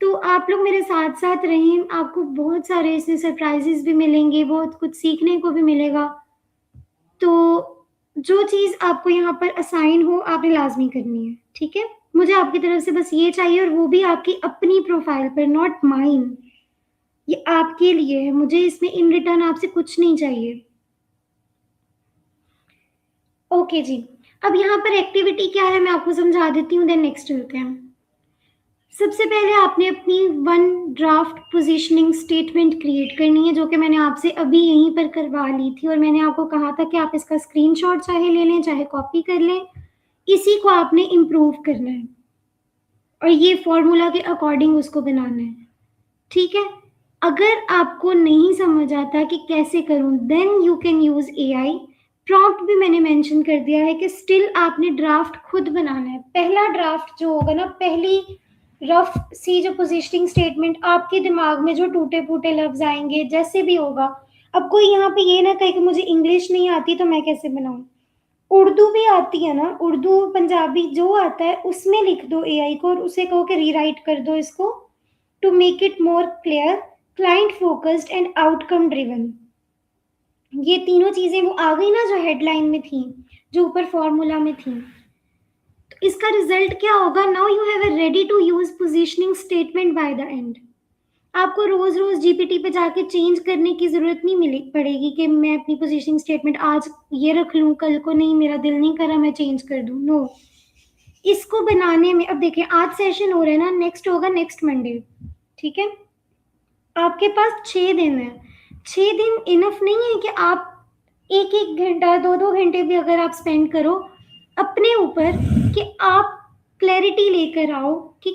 तो आप लोग मेरे साथ-साथ रहें, आपको बहुत सारे ऐसे सरप्राइज़ेज़ भी मिलेंगे, बहुत कुछ सीखने को भी मिलेगा। तो जो चीज़ आपको यहाँ पर असाइन हो, आपने लाज़मी करनी है, ठीक है? मुझे आपकी तरफ से बस ये चाहिए और वो भी आपकी अपनी प्रोफ़ाइल पर, नॉट माइन। ये आपके लिए है, मुझे इसमें इन रिटर्न आपसे कुछ नहीं चाहिए। ओके जी, अब यहाँ पर एक्टिविटी क्या है मैं आपको समझा देती हूँ, देन नेक्स्ट चलते हैं। सबसे पहले आपने अपनी one draft positioning statement create करनी है, जो कि मैंने आपसे अभी यहीं पर करवा ली थी और मैंने आपको कहा था कि आप इसका स्क्रीनशॉट चाहे ले लें, चाहे कॉपी कर लें। इसी को आपने इम्प्रूव करना है और ये फॉर्मूला के अकॉर्डिंग उसको बनाना है, ठीक है? अगर आपको नहीं समझ आता कि कैसे करूँ, then you can use AI. Prompt भी मैंने मेंशन कर दिया है कि स्टिल आपने ड्राफ्ट खुद बनाना है। पहला ड्राफ्ट जो होगा ना, पहली रफ सी जो पोजीशनिंग स्टेटमेंट आपके दिमाग में जो टूटे-फूटे लफ्ज़ आएँगे, जैसे भी होगा। अब कोई यहाँ पे ये ना कहे कि मुझे इंग्लिश नहीं आती तो मैं कैसे बनाऊँ? उर्दू भी आती है ना, उर्दू, पंजाबी जो आता है उसमें लिख दो एआई को और उसे कहो कि रीराइट कर दो इसको to make it more clear, client focused and outcome driven. ये तीनों चीज़ें वो आ गई ना जो हेडलाइन में थी, जो ऊपर फॉर्मूला में थी। तो इसका रिजल्ट क्या होगा? Now you have a ready to use positioning statement by the end. आपको रोज़-रोज़ जीपीटी पे जाके चेंज करने की ज़रूरत नहीं मिले पड़ेगी कि मैं अपनी पोजीशनिंग स्टेटमेंट आज ये रख लूँ, कल को नहीं, मेरा दिल नहीं कर रहा मैं चेंज कर दूँ। नो, इसको बनाने में अब देखिए आज सेशन हो रहा है ना, नेक्स्ट होगा नेक्स्ट मंडे, ठीक है? आपके पास 6 दिन है। 6 दिन इनफ नहीं है कि आप 1-1 घंटा, 2-2 घंटे भी अगर आप स्पेंड करो अपने ऊपर कि आप क्लैरिटी लेकर आओ कि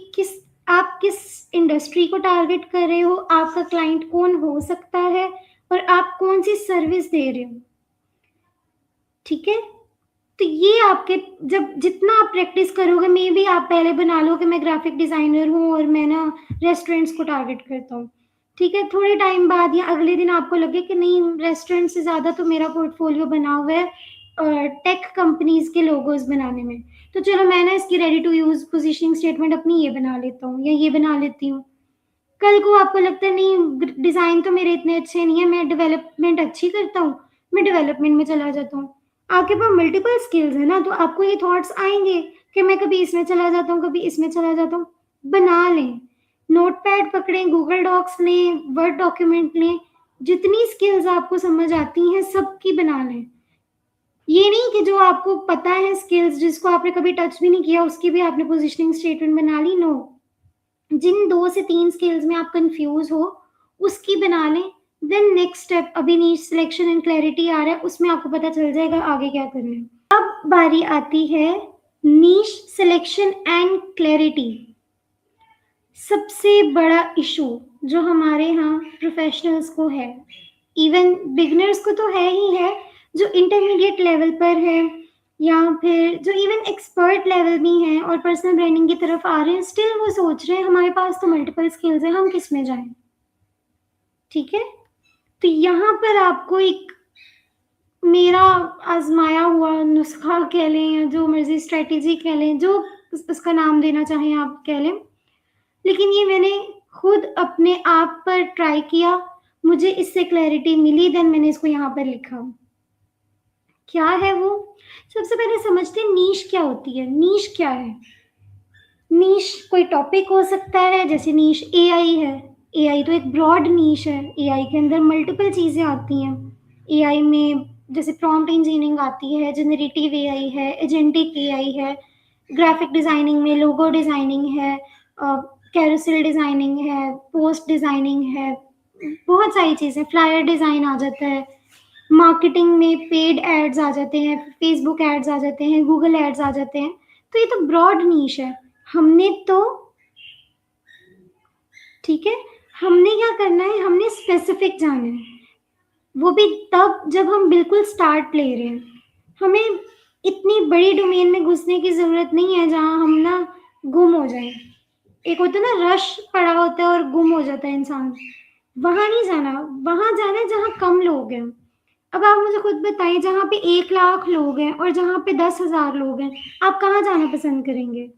आप किस इंडस्ट्री को टारगेट कर रहे हो, आपका क्लाइंट कौन हो सकता है और आप कौन-सी सर्विस दे रहे हो, ठीक है? तो ये आपके जब जितना आप प्रैक्टिस करोगे, मे बी आप पहले बना लो कि मैं ग्राफिक डिज़ाइनर हूँ और मैं ना रेस्टोरेंट्स को टारगेट करता हूँ, ठीक है? थोड़े टाइम बाद या अगले दिन आपको लगे कि नहीं, रेस्टोरेंट से ज़्यादा तो मेरा पोर्टफोलियो बना हुआ है टेक कंपनीज़ के लोगोज़ बनाने में। तो चलो मैं ना इसकी ready to use positioning statement अपनी ये बना लेता हूँ या ये बना लेती हूँ। कल को आपको लगता है नहीं, डिज़ाइन तो मेरे इतने अच्छे नहीं है, मैं डेवलपमेंट अच्छी करता हूँ, मैं डेवलपमेंट में चला जाता हूँ। आपके पास मल्टीपल स्किल्स है ना, तो आपको ये थॉट्स आएँगे कि मैं कभी इसमें चला जाता हूँ, कभी इसमें चला जाता हूँ। बना लें, नोटपैड पकड़ें, गूगल डॉक्स लें, वर्ड डॉक्यूमेंट लें, जितनी स्किल्स आपको समझ आती हैं सबकी बना लें। ये नहीं कि जो आपको पता है स्किल्स, जिसको आपने कभी टच भी नहीं किया, उसकी भी आपने पोजीशनिंग स्टेटमेंट बना ली, नो। जिन 2 से 3 स्किल्स में आप कन्फ्यूज़ हो, उसकी बना लें। देन नेक्स्ट स्टेप, अभी नीश सिलेक्शन एंड क्लैरिटी आ रहा है, उसमें आपको पता चल जाएगा आगे क्या करना है। अब बारी आती है नीश सिलेक्शन एंड क्लैरिटी। सबसे बड़ा इशू जो हमारे यहाँ प्रोफेशनल्स को है, इवन बिगिनर्स को तो है ही है, जो इंटरमीडिएट लेवल पर है या फिर जो इवन एक्सपर्ट लेवल भी हैं और पर्सनल ब्रांडिंग की तरफ आ रहे हैं, स्टिल वो सोच रहे हैं हमारे पास तो मल्टीपल स्किल्स हैं, हम किस में जाएं, ठीक है? तो यहाँ पर आपको एक मेरा आजमाया हुआ नुस्खा कह लें या जो मर्जी स्ट्रेटेजी कह लें, जो उसका नाम देना चाहें आप कह लें, लेकिन ये मैंने खुद अपने आप पर ट्राई किया, मुझे इससे क्लैरिटी मिली, देन मैंने इसको यहाँ पर लिखा। क्या है वो? सबसे पहले समझते हैं नीश क्या होती है। नीश क्या है? नीश कोई टॉपिक हो सकता है, जैसे नीश एआई है। एआई तो एक ब्रॉड नीश है, एआई के अंदर मल्टीपल चीज़ें आती हैं। एआई में जैसे प्रॉम्प्ट इंजीनियरिंग आती है, जनरेटिव एआई है, एजेंटिक एआई है, ग्राफिक डिज़ाइनिंग में लोगो डिज़ाइनिंग है, कैरोसेल डिज़ाइनिंग है, पोस्ट डिज़ाइनिंग है, बहुत सारी चीज़ें, फ्लायर डिज़ाइन आ जाता है, मार्केटिंग में पेड एड्स आ जाते हैं, फेसबुक एड्स आ जाते हैं, गूगल एड्स आ जाते हैं। तो ये तो ब्रॉड नीश है। हमने तो ठीक है, हमने क्या करना है, हमने स्पेसिफिक जाना है, वो भी तब जब हम बिल्कुल स्टार्ट ले रहे हैं। हमें इतनी बड़ी डोमेन में घुसने की ज़रूरत नहीं है जहाँ हम ना गुम हो जाएं। एक होता है ना रश पड़ा होता है और गुम हो जाता है इंसान, वहाँ नहीं जाना, वहाँ जाना है जहाँ कम लोग हैं। अब आप मुझे खुद बताइए, जहाँ पे 1 लाख लोग हैं और जहाँ पे 10,000 लोग हैं, आप कहाँ जाना पसंद करेंगे?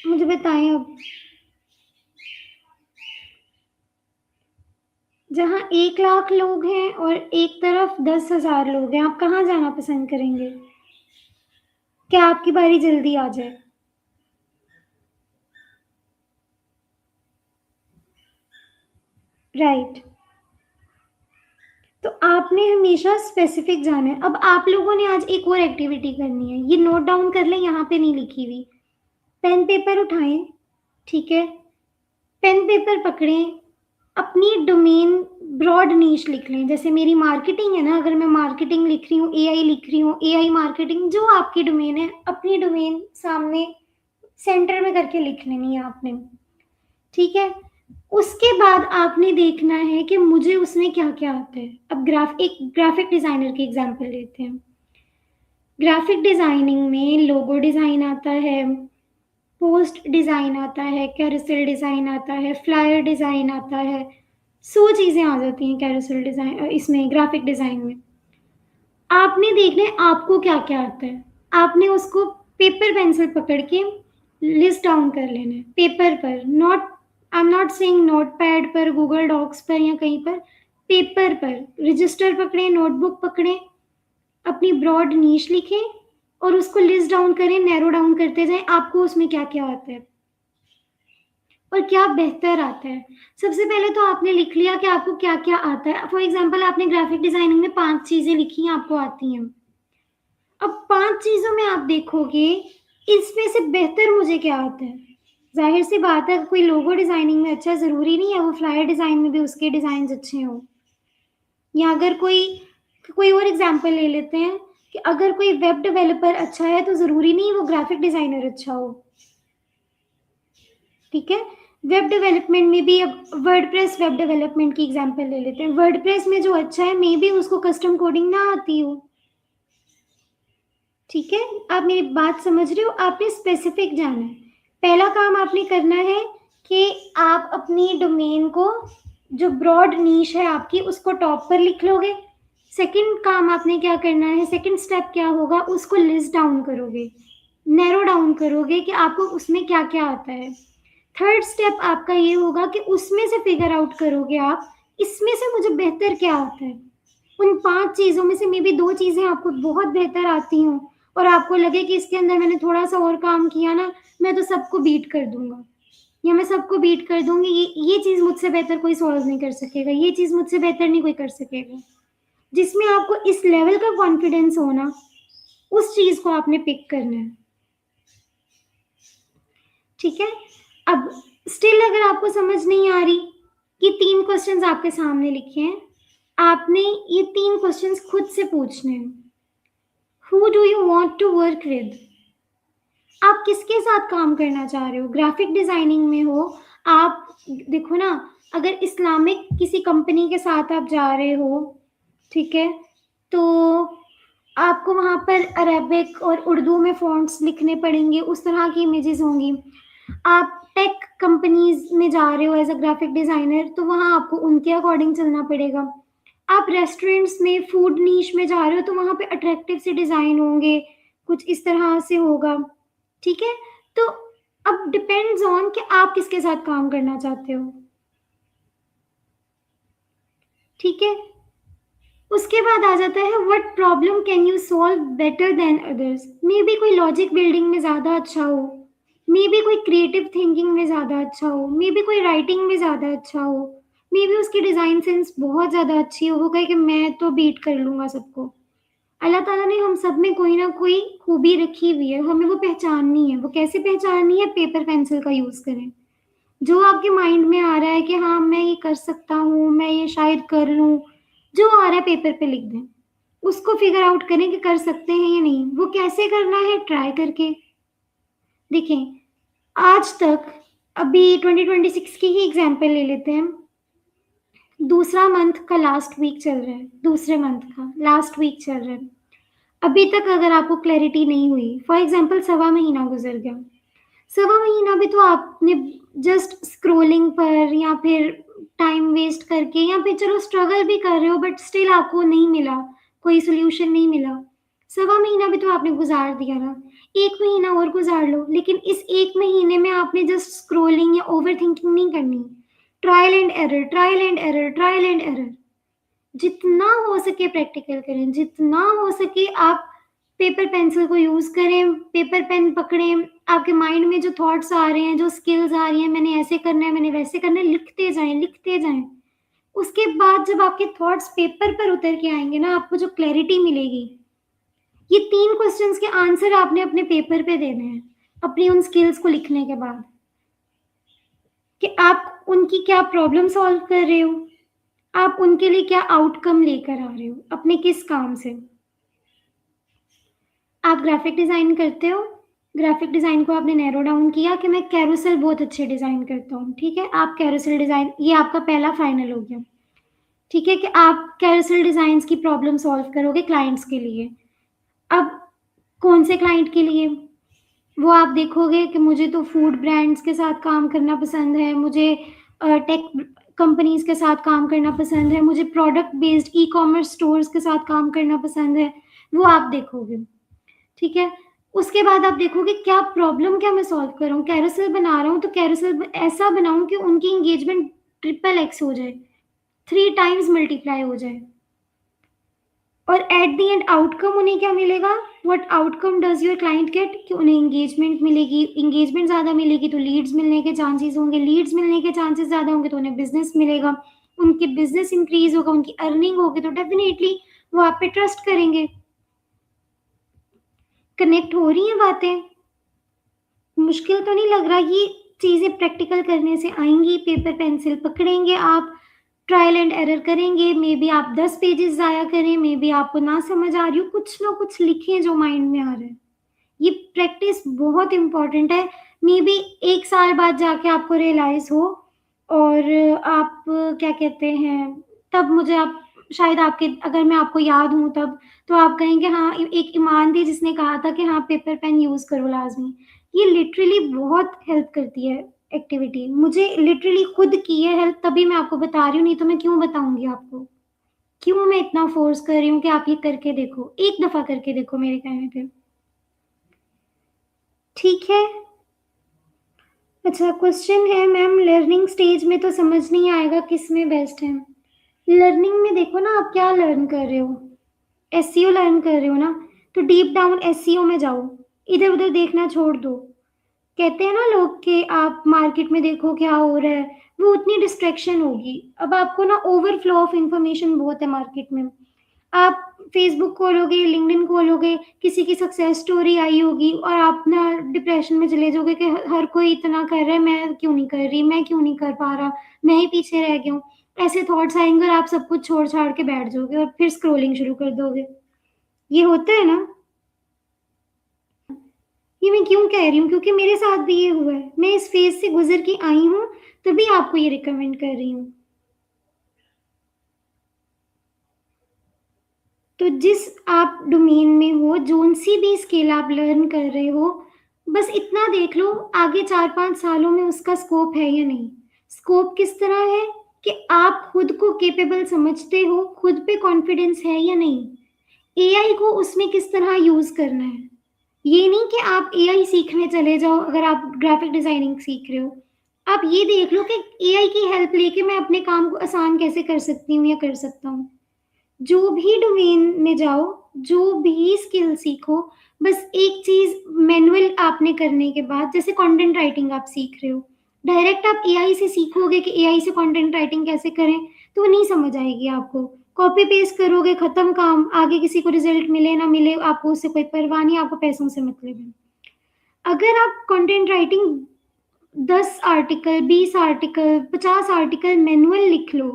मुझे बताएँ अब। जहाँ 1 लाख लोग हैं और एक तरफ 10,000 लोग हैं, आप कहाँ जाना पसंद करेंगे? क्या आपकी बारी जल्दी आ जाए? राइट। तो आपने हमेशा स्पेसिफिक जाना है। अब आप लोगों ने आज एक और एक्टिविटी करनी है, ये नोट डाउन कर लें, यहाँ पे नहीं लिखी हुई। पेन पेपर उठाएं, ठीक है? पेन पेपर पकड़ें, अपनी डोमेन ब्रॉड नीश लिख लें। जैसे मेरी मार्केटिंग है ना, अगर मैं मार्केटिंग लिख रही हूँ, एआई लिख रही हूँ, एआई मार्केटिंग, जो आपकी डोमेन है, अपनी डोमेन सामने सेंटर में करके लिख लेनी है आपने, ठीक है? उसके बाद आपने देखना है कि मुझे उसमें क्या-क्या आता है। अब एक ग्राफिक डिज़ाइनर की एग्ज़ाम्पल लेते हैं। ग्राफिक डिज़ाइनिंग में लोगो डिज़ाइन आता है, पोस्ट डिज़ाइन आता है, कैरोसेल डिज़ाइन आता है, फ्लायर डिज़ाइन आता है। 100 चीज़ें आ जाती हैं कैरोसेल डिज़ाइन इसमें ग्राफिक डिज़ाइन में। आपने देखना है आपको क्या-क्या आता है। आपने उसको पेपर पेंसिल पकड़ के लिस्ट डाउन कर लेना है पेपर पर, not I am not saying notepad पर, गूगल डॉक्स पर या कहीं पर, पेपर पर। रजिस्टर पकड़ें, नोटबुक पकड़ें, अपनी ब्रॉड नीश लिखें और उसको लिस्ट डाउन करें, नैरो डाउन करते जाएँ, आपको उसमें क्या-क्या आता है और क्या बेहतर आता है। सबसे पहले तो आपने लिख लिया कि आपको क्या-क्या आता है। फॉर एग्ज़ाम्पल आपने ग्राफिक डिज़ाइनिंग में 5 चीज़ें लिखी हैं, आपको आती हैं। अब 5 चीज़ों में आप देखोगे, इसमें से बेहतर मुझे क्या आता है? ज़ाहिर-सी बात है, कोई लोगो डिज़ाइनिंग में अच्छा है, ज़रूरी नहीं है वो फ्लायर डिज़ाइन में भी उसके डिज़ाइन्स अच्छे हों। या अगर कोई और एग्ज़ाम्पल ले लेते हैं कि अगर कोई वेब डेवलपर अच्छा है, तो ज़रूरी नहीं वो ग्राफिक डिज़ाइनर अच्छा हो। ठीक है? वेब डेवलपमेंट में भी अब वर्डप्रेस वेब डेवलपमेंट की एग्ज़ाम्पल ले लेते हैं। वर्डप्रेस में जो अच्छा है, मेबी उसको कस्टम कोडिंग ना आती हो। ठीक है? आप मेरी बात समझ रहे हो? आपने स्पेसिफिक जाना है। पहला काम आपने करना है कि आप अपनी डोमेन को, जो ब्रॉड नीश है आपकी, उसको टॉप पर लिख लोगे। सेकंड काम आपने क्या करना है, सेकंड स्टेप क्या होगा, उसको लिस्ट डाउन करोगे, नैरो डाउन करोगे कि आपको उसमें क्या-क्या आता है। थर्ड स्टेप आपका ये होगा कि उसमें से फिगर आउट करोगे आप, इसमें से मुझे बेहतर क्या आता है। उन 5 चीज़ों में से मे बी 2 चीज़ें आपको बहुत बेहतर आती हों और आपको लगे कि इसके अंदर मैंने थोड़ा-सा और काम किया ना, मैं तो सबको बीट कर दूँगा या मैं सबको बीट कर दूँगी, ये चीज़ मुझसे बेहतर कोई सॉल्व नहीं कर सकेगा, ये चीज़ मुझसे बेहतर नहीं कोई कर सकेगा। जिसमें आपको इस लेवल का कॉन्फिडेंस हो ना, उस चीज़ को आपने पिक करना है। ठीक है? अब स्टिल अगर आपको समझ नहीं आ रही, ये 3 क्वेश्चंस आपके सामने लिखे हैं, आपने ये 3 क्वेश्चंस खुद से पूछने हैं। Who do you want to work with? आप किसके साथ काम करना चाह रहे हो? ग्राफिक डिज़ाइनिंग में हो, आप देखो ना, अगर इस्लामिक किसी कंपनी के साथ आप जा रहे हो, ठीक है? तो आपको वहाँ पर अरेबिक और उर्दू में फ़ॉन्ट्स लिखने पड़ेंगे, उस तरह की इमेजेस होंगी। आप टेक कंपनीज़ में जा रहे हो एज़ अ ग्राफिक डिज़ाइनर, तो वहाँ आपको उनके अकॉर्डिंग चलना पड़ेगा। आप रेस्टोरेंट्स में, फूड नीश में जा रहे हो, तो वहाँ पे अट्रैक्टिव से डिज़ाइन होंगे, कुछ इस तरह से होगा, ठीक है? तो अब डिपेंड्स ऑन कि आप किसके साथ काम करना चाहते हो, ठीक है? उसके बाद आ जाता है what problem can you solve better than others? May be कोई लॉजिक बिल्डिंग में ज़्यादा अच्छा हो, मे बी कोई क्रिएटिव थिंकिंग में ज़्यादा अच्छा हो, मे बी कोई राइटिंग में ज़्यादा अच्छा हो, मे बी उसकी डिज़ाइन सेंस बहुत ज़्यादा अच्छी हो, वो कहे कि मैं तो बीट कर लूँगा सबको। अल्लाह ताला ने हम सब में कोई ना कोई खूबी रखी हुई है, हमें वो पहचाननी है। वो कैसे पहचाननी है? पेपर पेंसिल का यूज़ करें। जो आपके माइंड में आ रहा है कि हाँ, मैं ये कर सकता हूँ, मैं ये शायद कर लूँ, जो आ रहा है पेपर पे लिख दें। उसको फिगर आउट करें कि कर सकते हैं या नहीं। वो कैसे करना है? ट्राई करके। देखें, आज तक अभी 2026 की ही एग्ज़ाम्पल ले लेते हैं। दूसरा मंथ का लास्ट वीक चल रहा है, दूसरे मंथ का लास्ट वीक चल रहा है। अभी तक अगर आपको क्लैरिटी नहीं हुई, फॉर एग्ज़ाम्पल सवा महीना गुज़र गया, सवा महीना भी तो आपने जस्ट स्क्रॉलिंग पर या फिर टाइम वेस्ट करके या फिर चलो स्ट्रगल भी कर रहे हो बट स्टिल आपको नहीं मिला, कोई सॉल्यूशन नहीं मिला। सवा महीना भी तो आपने गुज़ार दिया ना, 1 महीना और गुज़ार लो, लेकिन इस 1 महीने में आपने जस्ट स्क्रॉलिंग या ओवरथिंकिंग नहीं करनी। Trial and error, trial and error, trial and error. जितना हो सके प्रैक्टिकल करें, जितना हो सके आप पेपर पेंसिल को यूज़ करें, पेपर पेन पकड़ें, आपके माइंड में जो थॉट्स आ रहे हैं, जो स्किल्स आ रही हैं, मैंने ऐसे करना है, मैंने वैसे करना है, लिखते जाएँ, लिखते जाएँ। उसके बाद जब आपके थॉट्स पेपर पर उतर के आएँगे ना, आपको जो क्लैरिटी मिलेगी, ये 3 क्वेश्चन्स के आंसर आपने अपने पेपर पे देने हैं, अपनी उन स्किल्स को लिखने के बाद, कि आप उनकी क्या प्रॉब्लम सॉल्व कर रहे हो, आप उनके लिए क्या आउटकम लेकर आ रहे हो, अपने किस काम से। आप ग्राफ़िक डिज़ाइन करते हो, ग्राफ़िक डिज़ाइन को आपने नैरो डाउन किया कि मैं कैरोसेल बहुत अच्छे डिज़ाइन करता हूँ, ठीक है? आप कैरोसेल डिज़ाइन ये आपका पहला फाइनल हो गया, ठीक है? कि आप कैरोसेल डिज़ाइन्स की प्रॉब्लम सॉल्व करोगे क्लाइंट्स के लिए। अब कौन से क्लाइंट के लिए? वो आप देखोगे कि मुझे तो फूड ब्रांड्स के साथ काम करना पसंद है, मुझे टेक कंपनीज़ के साथ काम करना पसंद है, मुझे प्रोडक्ट बेस्ड ई-कॉमर्स स्टोर्स के साथ काम करना पसंद है, वो आप देखोगे। ठीक है? उसके बाद आप देखोगे क्या प्रॉब्लम क्या मैं सॉल्व कर रहा हूँ, कैरोसेल बना रहा हूँ तो कैरोसेल ऐसा बनाऊँ कि उनकी एंगेजमेंट ट्रिपल एक्स हो जाए, 3 टाइम्स मल्टीप्लाई हो जाए। और एट द एंड आउटकम उन्हें क्या मिलेगा? What outcome does your client get? कि उन्हें एंगेजमेंट मिलेगी, एंगेजमेंट ज़्यादा मिलेगी तो लीड्स मिलने के चांसेस होंगे, लीड्स मिलने के चांसेस ज़्यादा होंगे तो उन्हें बिज़नेस मिलेगा, उनकी बिज़नेस इंक्रीज़ होगा, उनकी अर्निंग होगी तो डेफिनिटली वो आप पे ट्रस्ट करेंगे। कनेक्ट हो रही हैं बातें? मुश्किल तो नहीं लग रहा, ये चीज़ें प्रैक्टिकल करने से आएँगी, पेपर पेंसिल पकड़ेंगे आप, ट्रायल एंड एरर करेंगे, मे बी आप 10 पेजेज़ ज़ाया करें, मे बी आपको ना समझ आ रही हो, कुछ ना कुछ लिखें जो माइंड में आ रहा है। ये प्रैक्टिस बहुत इम्पोर्टेंट है, मे बी 1 साल बाद जाके आपको रियलाइज़ हो और आप क्या कहते हैं, तब मुझे आप शायद आपके अगर मैं आपको याद हूँ तब, तो आप कहेंगे हाँ, एक ईमान थी जिसने कहा था कि हाँ, पेपर पेन यूज़ करो लाज़मी। ये लिटरली बहुत हेल्प करती है एक्टिविटी। मुझे लिटरली खुद की है हेल्प तभी मैं आपको बता रही हूँ, नहीं तो मैं क्यों बताऊँगी आपको? क्यों मैं इतना फ़ोर्स कर रही हूँ कि आप ये करके देखो, एक दफ़ा करके देखो मेरे कहने पे। ठीक है? अच्छा क्वेश्चन है मैम लर्निंग स्टेज में तो समझ नहीं आएगा किसमें बेस्ट है। लर्निंग में देखो ना आप क्या लर्न कर रहे हो? एसईओ लर्न कर रहे हो ना, तो डीप डाउन एसईओ में जाओ, इधर-उधर देखना छोड़ दो। कहते हैं ना लोग कि आप मार्केट में देखो क्या हो रहा है, वो उतनी डिस्ट्रैक्शन होगी। अब आपको ना ओवरफ्लो ऑफ इन्फॉर्मेशन बहुत है मार्केट में। आप फ़ेसबुक खोलोगे, लिंक्डइन खोलोगे, किसी की सक्सेस स्टोरी आई होगी और आप ना डिप्रेशन में चले जाओगे कि हर कोई इतना कर रहा है, मैं क्यों नहीं कर रही, मैं क्यों नहीं कर पा रहा, मैं ही पीछे रह गया हूँ। ऐसे थॉट्स आएँगे और आप सब कुछ छोड़-छाड़ के बैठ जाओगे और फिर स्क्रॉलिंग शुरू कर दोगे। ये होता है ना? ये मैं क्यों कह रही हूँ क्योंकि मेरे साथ भी ये हुआ है। मैं इस फ़ेज़ से गुज़र के आई हूँ, तभी आपको ये रिकमेंड कर रही हूँ। तो जिस आप डोमेन में हो, जोन-सी भी स्किल आप लर्न कर रहे हो, बस इतना देख लो आगे 4-5 सालों में उसका स्कोप है या नहीं। स्कोप किस तरह है कि आप खुद को कैपेबल समझते हो, खुद पे कॉन्फिडेंस है या नहीं। एआई को उसमें किस तरह यूज़ करना है। ये नहीं कि आप एआई सीखने चले जाओ अगर आप ग्राफ़िक डिज़ाइनिंग सीख रहे हो। आप ये देख लो कि एआई की हेल्प लेके मैं अपने काम को आसान कैसे कर सकती हूँ या कर सकता हूँ। जो भी डोमेन में जाओ, जो भी स्किल सीखो, बस एक चीज़ मैनुअल आपने करने के बाद जैसे कंटेंट राइटिंग आप सीख रहे हो, डायरेक्ट आप एआई से सीखोगे कि एआई से कंटेंट राइटिंग कैसे करें, तो वो नहीं समझ आएगी आपको। कॉपी पेस्ट करोगे, खत्म काम, आगे किसी को रिज़ल्ट मिले ना मिले, आपको उससे कोई परवाह नहीं, आपको पैसों से मतलब है। अगर आप content writing 10 article, 20 article, 50 article manual लिख लो,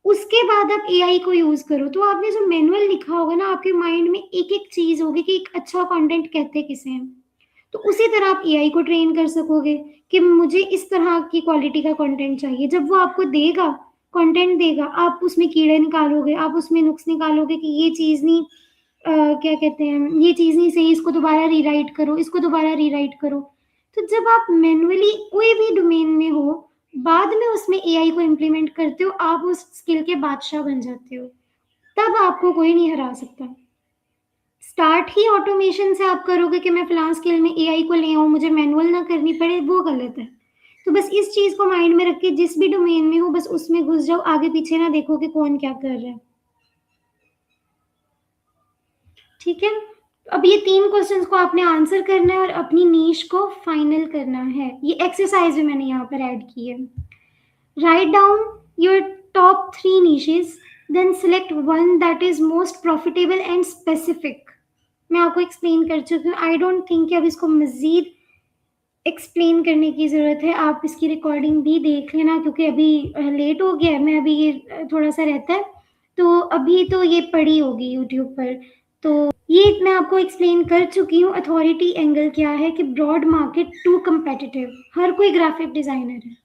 उसके बाद आप एआई को यूज़ करो, तो आपने जो मैनुअल लिखा होगा ना, आपके माइंड में एक-एक चीज़ होगी कि एक अच्छा कंटेंट कहते किसे हैं। तो उसी तरह आप एआई को ट्रेन कर सकोगे कि मुझे इस तरह की क्वालिटी का कंटेंट चाहिए। जब वो आपको देगा, कंटेंट देगा, आप उसमें कीड़े निकालोगे, आप उसमें नुक्स निकालोगे कि ये चीज़ नहीं क्या कहते हैं, ये चीज़ नहीं सही, इसको दोबारा रीराइट करो, इसको दोबारा रीराइट करो। तो जब आप मैनुअली कोई भी डोमेन में हो, बाद में उसमें एआई को इम्प्लीमेंट करते हो, आप उस स्किल के बादशाह बन जाते हो। तब आपको कोई नहीं हरा सकता। स्टार्ट ही ऑटोमेशन से आप करोगे कि मैं फलां स्किल में एआई को ले आऊँ, मुझे मैनुअल ना करनी पड़े, वो गलत है। तो बस इस चीज़ को माइंड में रख के जिस भी डोमेन में हो बस उसमें घुस जाओ, आगे पीछे ना देखो कि कौन क्या कर रहा है। ठीक है? अब ये 3 क्वेश्चंस को आपने आंसर करना है और अपनी नीश को फाइनल करना है। ये एक्सरसाइज भी मैंने यहाँ पर ऐड की है। Write down your top 3 niches, then select one that is most profitable and specific. मैं आपको एक्सप्लेन कर चुकी हूँ। आई डोंट थिंक कि अब इसको मज़ीद एक्सप्लेन करने की ज़रूरत है। आप इसकी रिकॉर्डिंग भी देख लेना क्योंकि अभी लेट हो गया है। मैं अभी ये थोड़ा-सा रहता है, तो अभी तो ये पड़ी होगी यूट्यूब पर। तो ये मैं आपको एक्सप्लेन कर चुकी हूँ। अथॉरिटी एंगल क्या है कि ब्रॉड मार्केट टू कम्पिटिटिव, हर कोई ग्राफिक डिज़ाइनर है।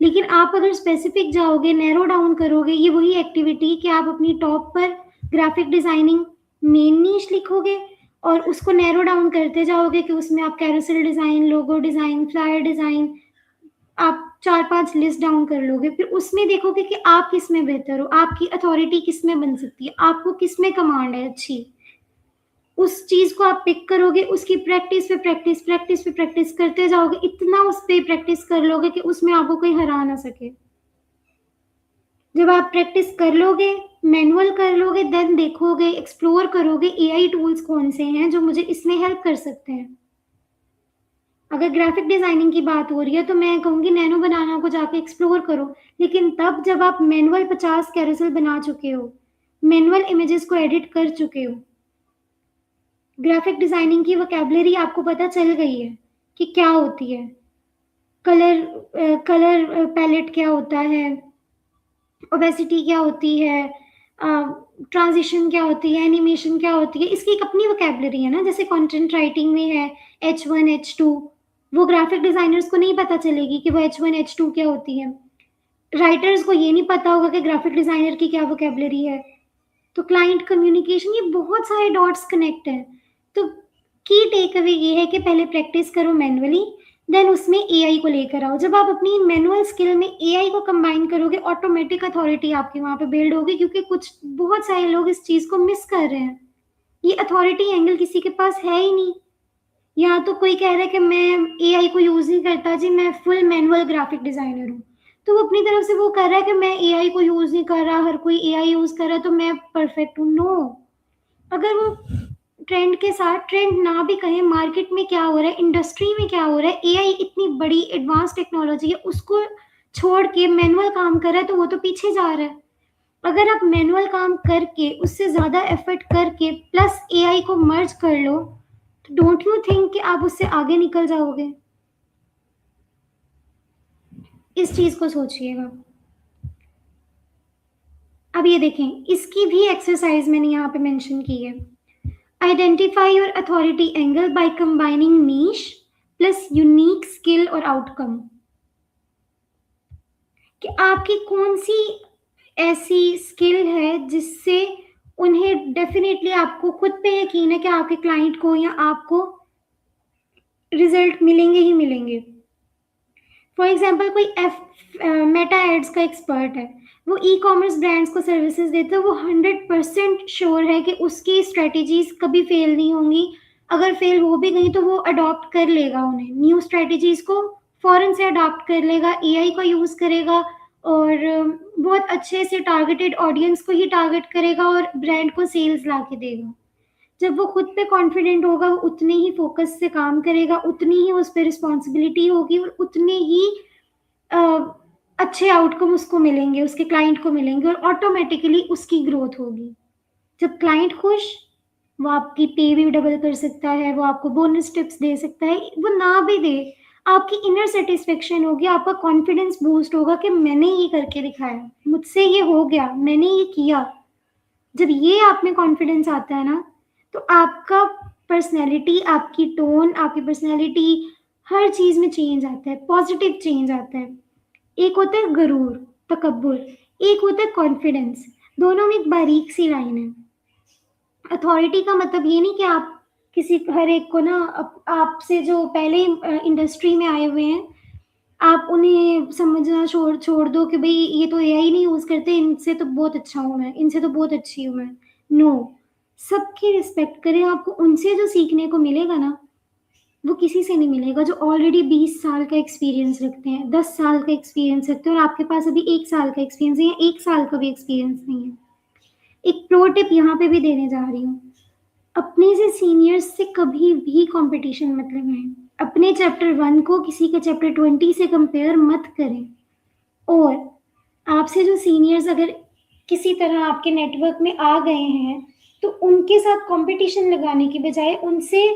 लेकिन आप अगर स्पेसिफिक जाओगे, नैरो डाउन करोगे, ये वही एक्टिविटी कि आप अपनी टॉप पर ग्राफिक डिज़ाइनिंग मेन नीश लिखोगे और उसको नैरो डाउन करते जाओगे कि उसमें आप carousel design, logo design, flyer design, आप 4-5 लिस्ट डाउन कर लोगे। फिर उसमें देखोगे कि आप किस में बेहतर हो, आपकी अथॉरिटी किस में बन सकती है, आपको किस में कमांड है अच्छी। उस चीज़ को आप पिक करोगे, उसकी प्रैक्टिस पे प्रैक्टिस, प्रैक्टिस पे प्रैक्टिस करते जाओगे, इतना उस पे प्रैक्टिस कर लोगे कि उसमें आपको कोई हरा ना सके। जब आप प्रैक्टिस कर लोगे, मैनुअल कर लोगे, देन देखोगे, एक्सप्लोर करोगे एआई टूल्स कौन से हैं जो मुझे इसमें हेल्प कर सकते हैं। अगर ग्राफिक डिजाइनिंग की बात हो रही है तो मैं कहूँगी नैनो बनाना को जाके एक्सप्लोर करो, लेकिन तब जब आप मैनुअल 50 कैरोसेल बना चुके हो, मैनुअल इमेजेस को एडिट कर चुके हो, ग्राफिक डिजाइनिंग की वोकैबुलरी आपको पता चल गई है कि क्या होती है, कलर पैलेट क्या होता है, ओबेसिटी क्या होती है, ट्रांजिशन क्या होती है, एनिमेशन क्या होती है, इसकी एक अपनी वोकैबुलरी है ना। जैसे कंटेंट राइटिंग में है H1 H2, वो ग्राफिक डिजाइनर्स को नहीं पता चलेगी कि वो H1 H2 क्या होती है। राइटर्स को ये नहीं पता होगा कि ग्राफिक डिजाइनर की क्या वोकैबुलरी है। तो क्लाइंट कम्युनिकेशन, ये बहुत सारे डॉट्स कनेक्ट हैं। तो की टेक अवे ये है कि पहले प्रैक्टिस करो मैनुअली, देन उसमें एआई को लेकर आओ। जब आप अपनी मैनुअल स्किल में एआई को कंबाइन करोगे, ऑटोमेटिक अथॉरिटी आपकी वहां पे बिल्ड होगी, क्योंकि कुछ बहुत सारे लोग इस चीज को मिस कर रहे हैं। ये अथॉरिटी एंगल किसी के पास है ही नहीं। या तो कोई कह रहा है कि मैं एआई को यूज नहीं करता जी, मैं फुल मैनुअल ग्राफिक डिजाइनर हूँ, तो वो अपनी तरफ से वो कर रहा है कि मैं एआई को यूज नहीं कर रहा, हर कोई एआई यूज कर रहा है तो मैं परफेक्ट हूँ। नो, अगर वो ट्रेंड के साथ, ट्रेंड ना भी कहें, मार्केट में क्या हो रहा है, इंडस्ट्री में क्या हो रहा है, एआई इतनी बड़ी एडवांस टेक्नोलॉजी है, उसको छोड़ के मैनुअल काम कर रहा है तो वो तो पीछे जा रहा है। अगर आप मैनुअल काम करके, उससे ज्यादा एफर्ट करके प्लस एआई को मर्ज कर लो, तो डोंट यू थिंक कि आप उससे आगे निकल जाओगे? इस चीज को सोचिएगा। अब ये देखें, इसकी भी एक्सरसाइज मैंने यहाँ पे मेंशन की है। Identify your authority angle by combining niche plus unique skill और आउटकम। कि आपकी कौन सी ऐसी स्किल है जिससे उन्हें डेफिनेटली, आपको खुद पे यकीन है कि आपके क्लाइंट को या आपको रिजल्ट मिलेंगे ही मिलेंगे। फॉर एग्जाम्पल कोई मेटा एड्स का एक्सपर्ट है, वो ई कॉमर्स ब्रांड्स को सर्विसेज देता है, वो 100% श्योर है कि उसकी स्ट्रेटेजीज कभी फेल नहीं होंगी। अगर फेल हो भी गई तो वो अडॉप्ट कर लेगा उन्हें, न्यू स्ट्रेटेजीज को फौरन से अडॉप्ट कर लेगा, एआई का यूज करेगा और बहुत अच्छे से टारगेटेड ऑडियंस को ही टारगेट करेगा और ब्रांड को सेल्स ला के देगा। जब वो खुद पे कॉन्फिडेंट होगा, वो उतने ही फोकस से काम करेगा, उतनी ही उस पर रिस्पॉन्सिबिलिटी होगी और उतने ही अ, अच्छे आउटकम उसको मिलेंगे, उसके क्लाइंट को मिलेंगे और ऑटोमेटिकली उसकी ग्रोथ होगी। जब क्लाइंट खुश, वो आपकी पे भी डबल कर सकता है, वो आपको बोनस टिप्स दे सकता है, वो ना भी दे, आपकी इनर सेटिस्फेक्शन होगी, आपका कॉन्फिडेंस बूस्ट होगा कि मैंने ये करके दिखाया, मुझसे ये हो गया, मैंने ये किया। जब ये आप में कॉन्फिडेंस आता है ना, तो आपका पर्सनैलिटी, आपकी टोन, आपकी पर्सनैलिटी, हर चीज में चेंज आता है, पॉजिटिव चेंज आता है। एक होता है गरूर, तकब्बुर, एक होता है कॉन्फिडेंस। दोनों में एक बारीक सी लाइन है। अथॉरिटी का मतलब ये नहीं कि आप किसी हर एक को ना आपसे जो पहले इंडस्ट्री में आए हुए हैं, आप उन्हें समझना छोड़ छोड़ दो कि भई ये तो एआई नहीं यूज़ करते, इनसे तो बहुत अच्छा हूँ मैं, इनसे तो बहुत अच्छी हूँ मैं। नो, सबकी रिस्पेक्ट करें, आपको उनसे जो सीखने को मिलेगा ना, वो किसी से नहीं मिलेगा जो ऑलरेडी 20 साल का एक्सपीरियंस रखते हैं, 10 साल का एक्सपीरियंस रखते हैं और आपके पास अभी 1 साल का एक्सपीरियंस है या 1 साल का भी एक्सपीरियंस नहीं है। एक प्रो टिप यहाँ पे भी देने जा रही हूँ, अपने से सीनियर्स से कभी भी कॉम्पिटिशन मत लगाएँ। अपने चैप्टर 1 को किसी के चैप्टर 20 से कंपेयर मत करें। और आपसे जो सीनियर्स अगर किसी तरह आपके नेटवर्क में आ गए हैं, तो उनके साथ कॉम्पिटिशन लगाने की बजाय उनसे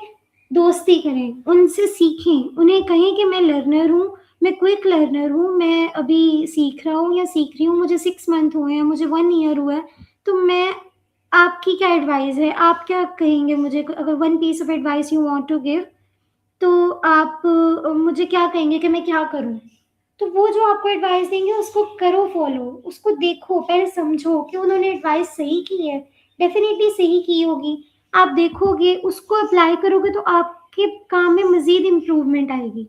दोस्ती करें, उनसे सीखें, उन्हें कहें कि मैं लर्नर हूँ, मैं क्विक लर्नर हूँ, मैं अभी सीख रहा हूँ या सीख रही हूँ, मुझे 6 मंथ हुए हैं, मुझे 1 ईयर हुआ है, तो मैं आपकी क्या एडवाइस है? आप क्या कहेंगे मुझे अगर 1 piece of advice you want to give, तो आप मुझे क्या कहेंगे कि मैं क्या करूँ? तो वो जो आपको एडवाइस देंगे उसको करो फॉलो, उसको देखो, पहले समझो कि उन्होंने एडवाइस सही की है, डेफ़िनिटली सही की होगी। आप देखोगे, उसको अप्लाई करोगे तो आपके काम में मज़ीद इम्प्रूवमेंट आएगी।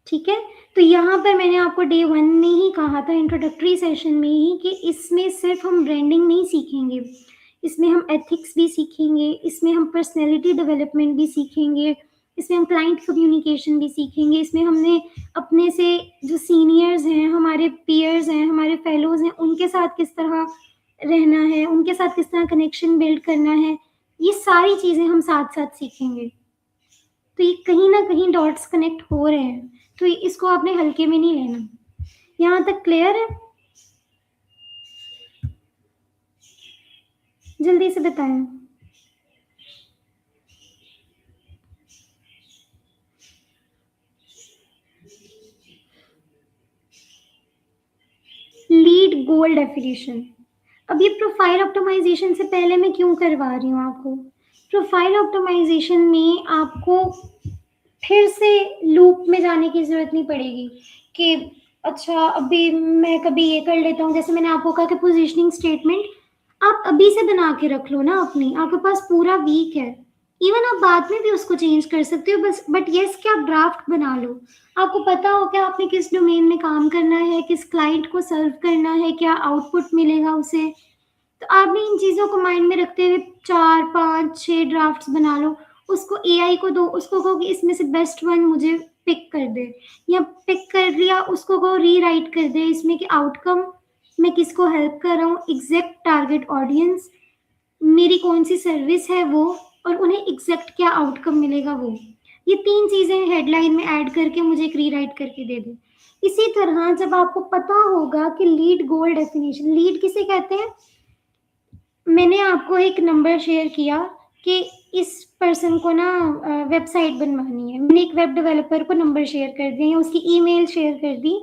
ठीक है? तो यहाँ पर मैंने आपको डे 1 में ही कहा था इंट्रोडक्टरी सेशन में ही कि इसमें सिर्फ़ हम ब्रांडिंग नहीं सीखेंगे, इसमें हम एथिक्स भी सीखेंगे, इसमें हम पर्सनैलिटी डेवलपमेंट भी सीखेंगे, इसमें हम क्लाइंट कम्युनिकेशन भी सीखेंगे, इसमें हमने अपने से जो सीनियर्स हैं, हमारे पीयर्स हैं, हमारे फेलोज़ हैं, उनके साथ किस तरह रहना है, उनके साथ किस तरह कनेक्शन बिल्ड करना है, ये सारी चीज़ें हम साथ-साथ सीखेंगे। तो ये कहीं न कहीं डॉट्स कनेक्ट हो रहे हैं, तो इसको आपने हल्के में नहीं लेना। यहाँ तक क्लियर है? जल्दी से बताएँ। Lead goal definition. अब ये प्रोफाइल ऑप्टिमाइज़ेशन से पहले मैं क्यों करवा रही हूँ आपको? प्रोफाइल ऑप्टिमाइज़ेशन में आपको फिर से लूप में जाने की ज़रूरत नहीं पड़ेगी कि अच्छा अभी मैं कभी ये कर लेता हूँ, जैसे मैंने आपको कहा कि पोज़ीशनिंग स्टेटमेंट आप अभी से बना के रख लो ना अपनी, आपके पास पूरा वीक है। इवन आप बाद में भी उसको चेंज कर सकते हो बस बट येस कि आप ड्राफ्ट बना लो। आपको पता हो कि आपने किस डोमेन में काम करना है, किस क्लाइंट को सर्व करना है, क्या आउटपुट मिलेगा उसे। तो आपने इन चीज़ों को माइंड में रखते हुए 4, 5, 6 ड्राफ्ट्स बना लो। उसको एआई को दो, उसको कहो कि इसमें से बेस्ट वन मुझे पिक कर दे या पिक कर लिया उसको कहो रीराइट कर दे इसमें कि आउटकम मैं किसको हेल्प कर रहा हूँ, एग्ज़ैक्ट टारगेट ऑडियंस, मेरी कौन-सी सर्विस है वो और उन्हें एग्ज़ैक्ट क्या आउटकम मिलेगा वो। ये 3 चीज़ें हेडलाइन में ऐड करके मुझे एक रीराइट करके दे दो। इसी तरह जब आपको पता होगा कि लीड गोल डेफिनिशन, लीड किसे कहते हैं? मैंने आपको एक नंबर शेयर किया कि इस पर्सन को ना वेबसाइट बनवानी है। मैंने एक वेब डेवलपर को नंबर शेयर कर दिया या उसकी ईमेल शेयर कर दी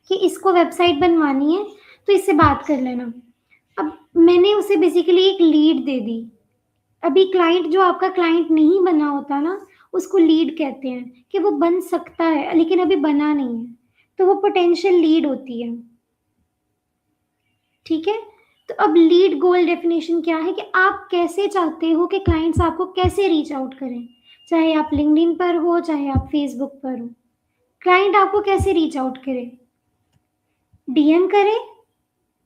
कि इसको वेबसाइट बनवानी है, तो इससे बात कर लेना। अब मैंने उसे बेसिकली एक लीड दे दी। अभी क्लाइंट जो आपका क्लाइंट नहीं बना होता ना, उसको लीड कहते हैं कि वो बन सकता है, लेकिन अभी बना नहीं है। तो वो पोटेंशियल लीड होती है। ठीक है? तो अब लीड गोल डेफिनिशन क्या है कि आप कैसे चाहते हो कि क्लाइंट्स आपको कैसे रीच आउट करें? चाहे आप लिंक्डइन पर हो, चाहे आप फेसबुक पर हो। क्लाइंट आपको कैसे रीच आउट करे? डीएम करे,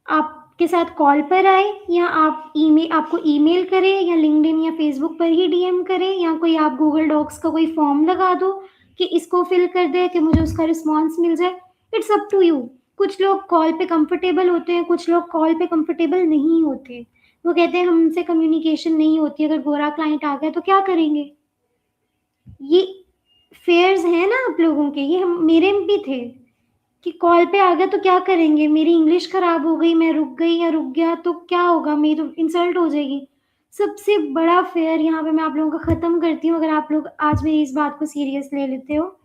आपके साथ कॉल पर आए या आपको ईमेल करे या लिंक्डइन या फेसबुक पर ही डीएम करे या कोई आप गूगल डॉक्स का कोई फॉर्म लगा दो कि इसको फिल कर दे कि मुझे उसका रिस्पॉन्स मिल जाए। It's up to you. कुछ लोग कॉल पे कंफर्टेबल होते हैं, कुछ लोग कॉल पे कंफर्टेबल नहीं होते। वो कहते हैं हमसे कम्युनिकेशन नहीं होती, अगर गोरा क्लाइंट आ गया तो क्या करेंगे? ये फेयर्स हैं ना आप लोगों के, ये हम मेरे में भी थे कि कॉल पे आ गया तो क्या करेंगे? मेरी इंग्लिश खराब हो गई, मैं रुक गई या रुक गया तो क्या होगा? मेरी तो इंसल्ट हो जाएगी। सबसे बड़ा फेयर यहाँ पे मैं आप लोगों का ख़त्म करती हूँ, अगर आप लोग आज मेरी इस बात को सीरियस ले लेते हो।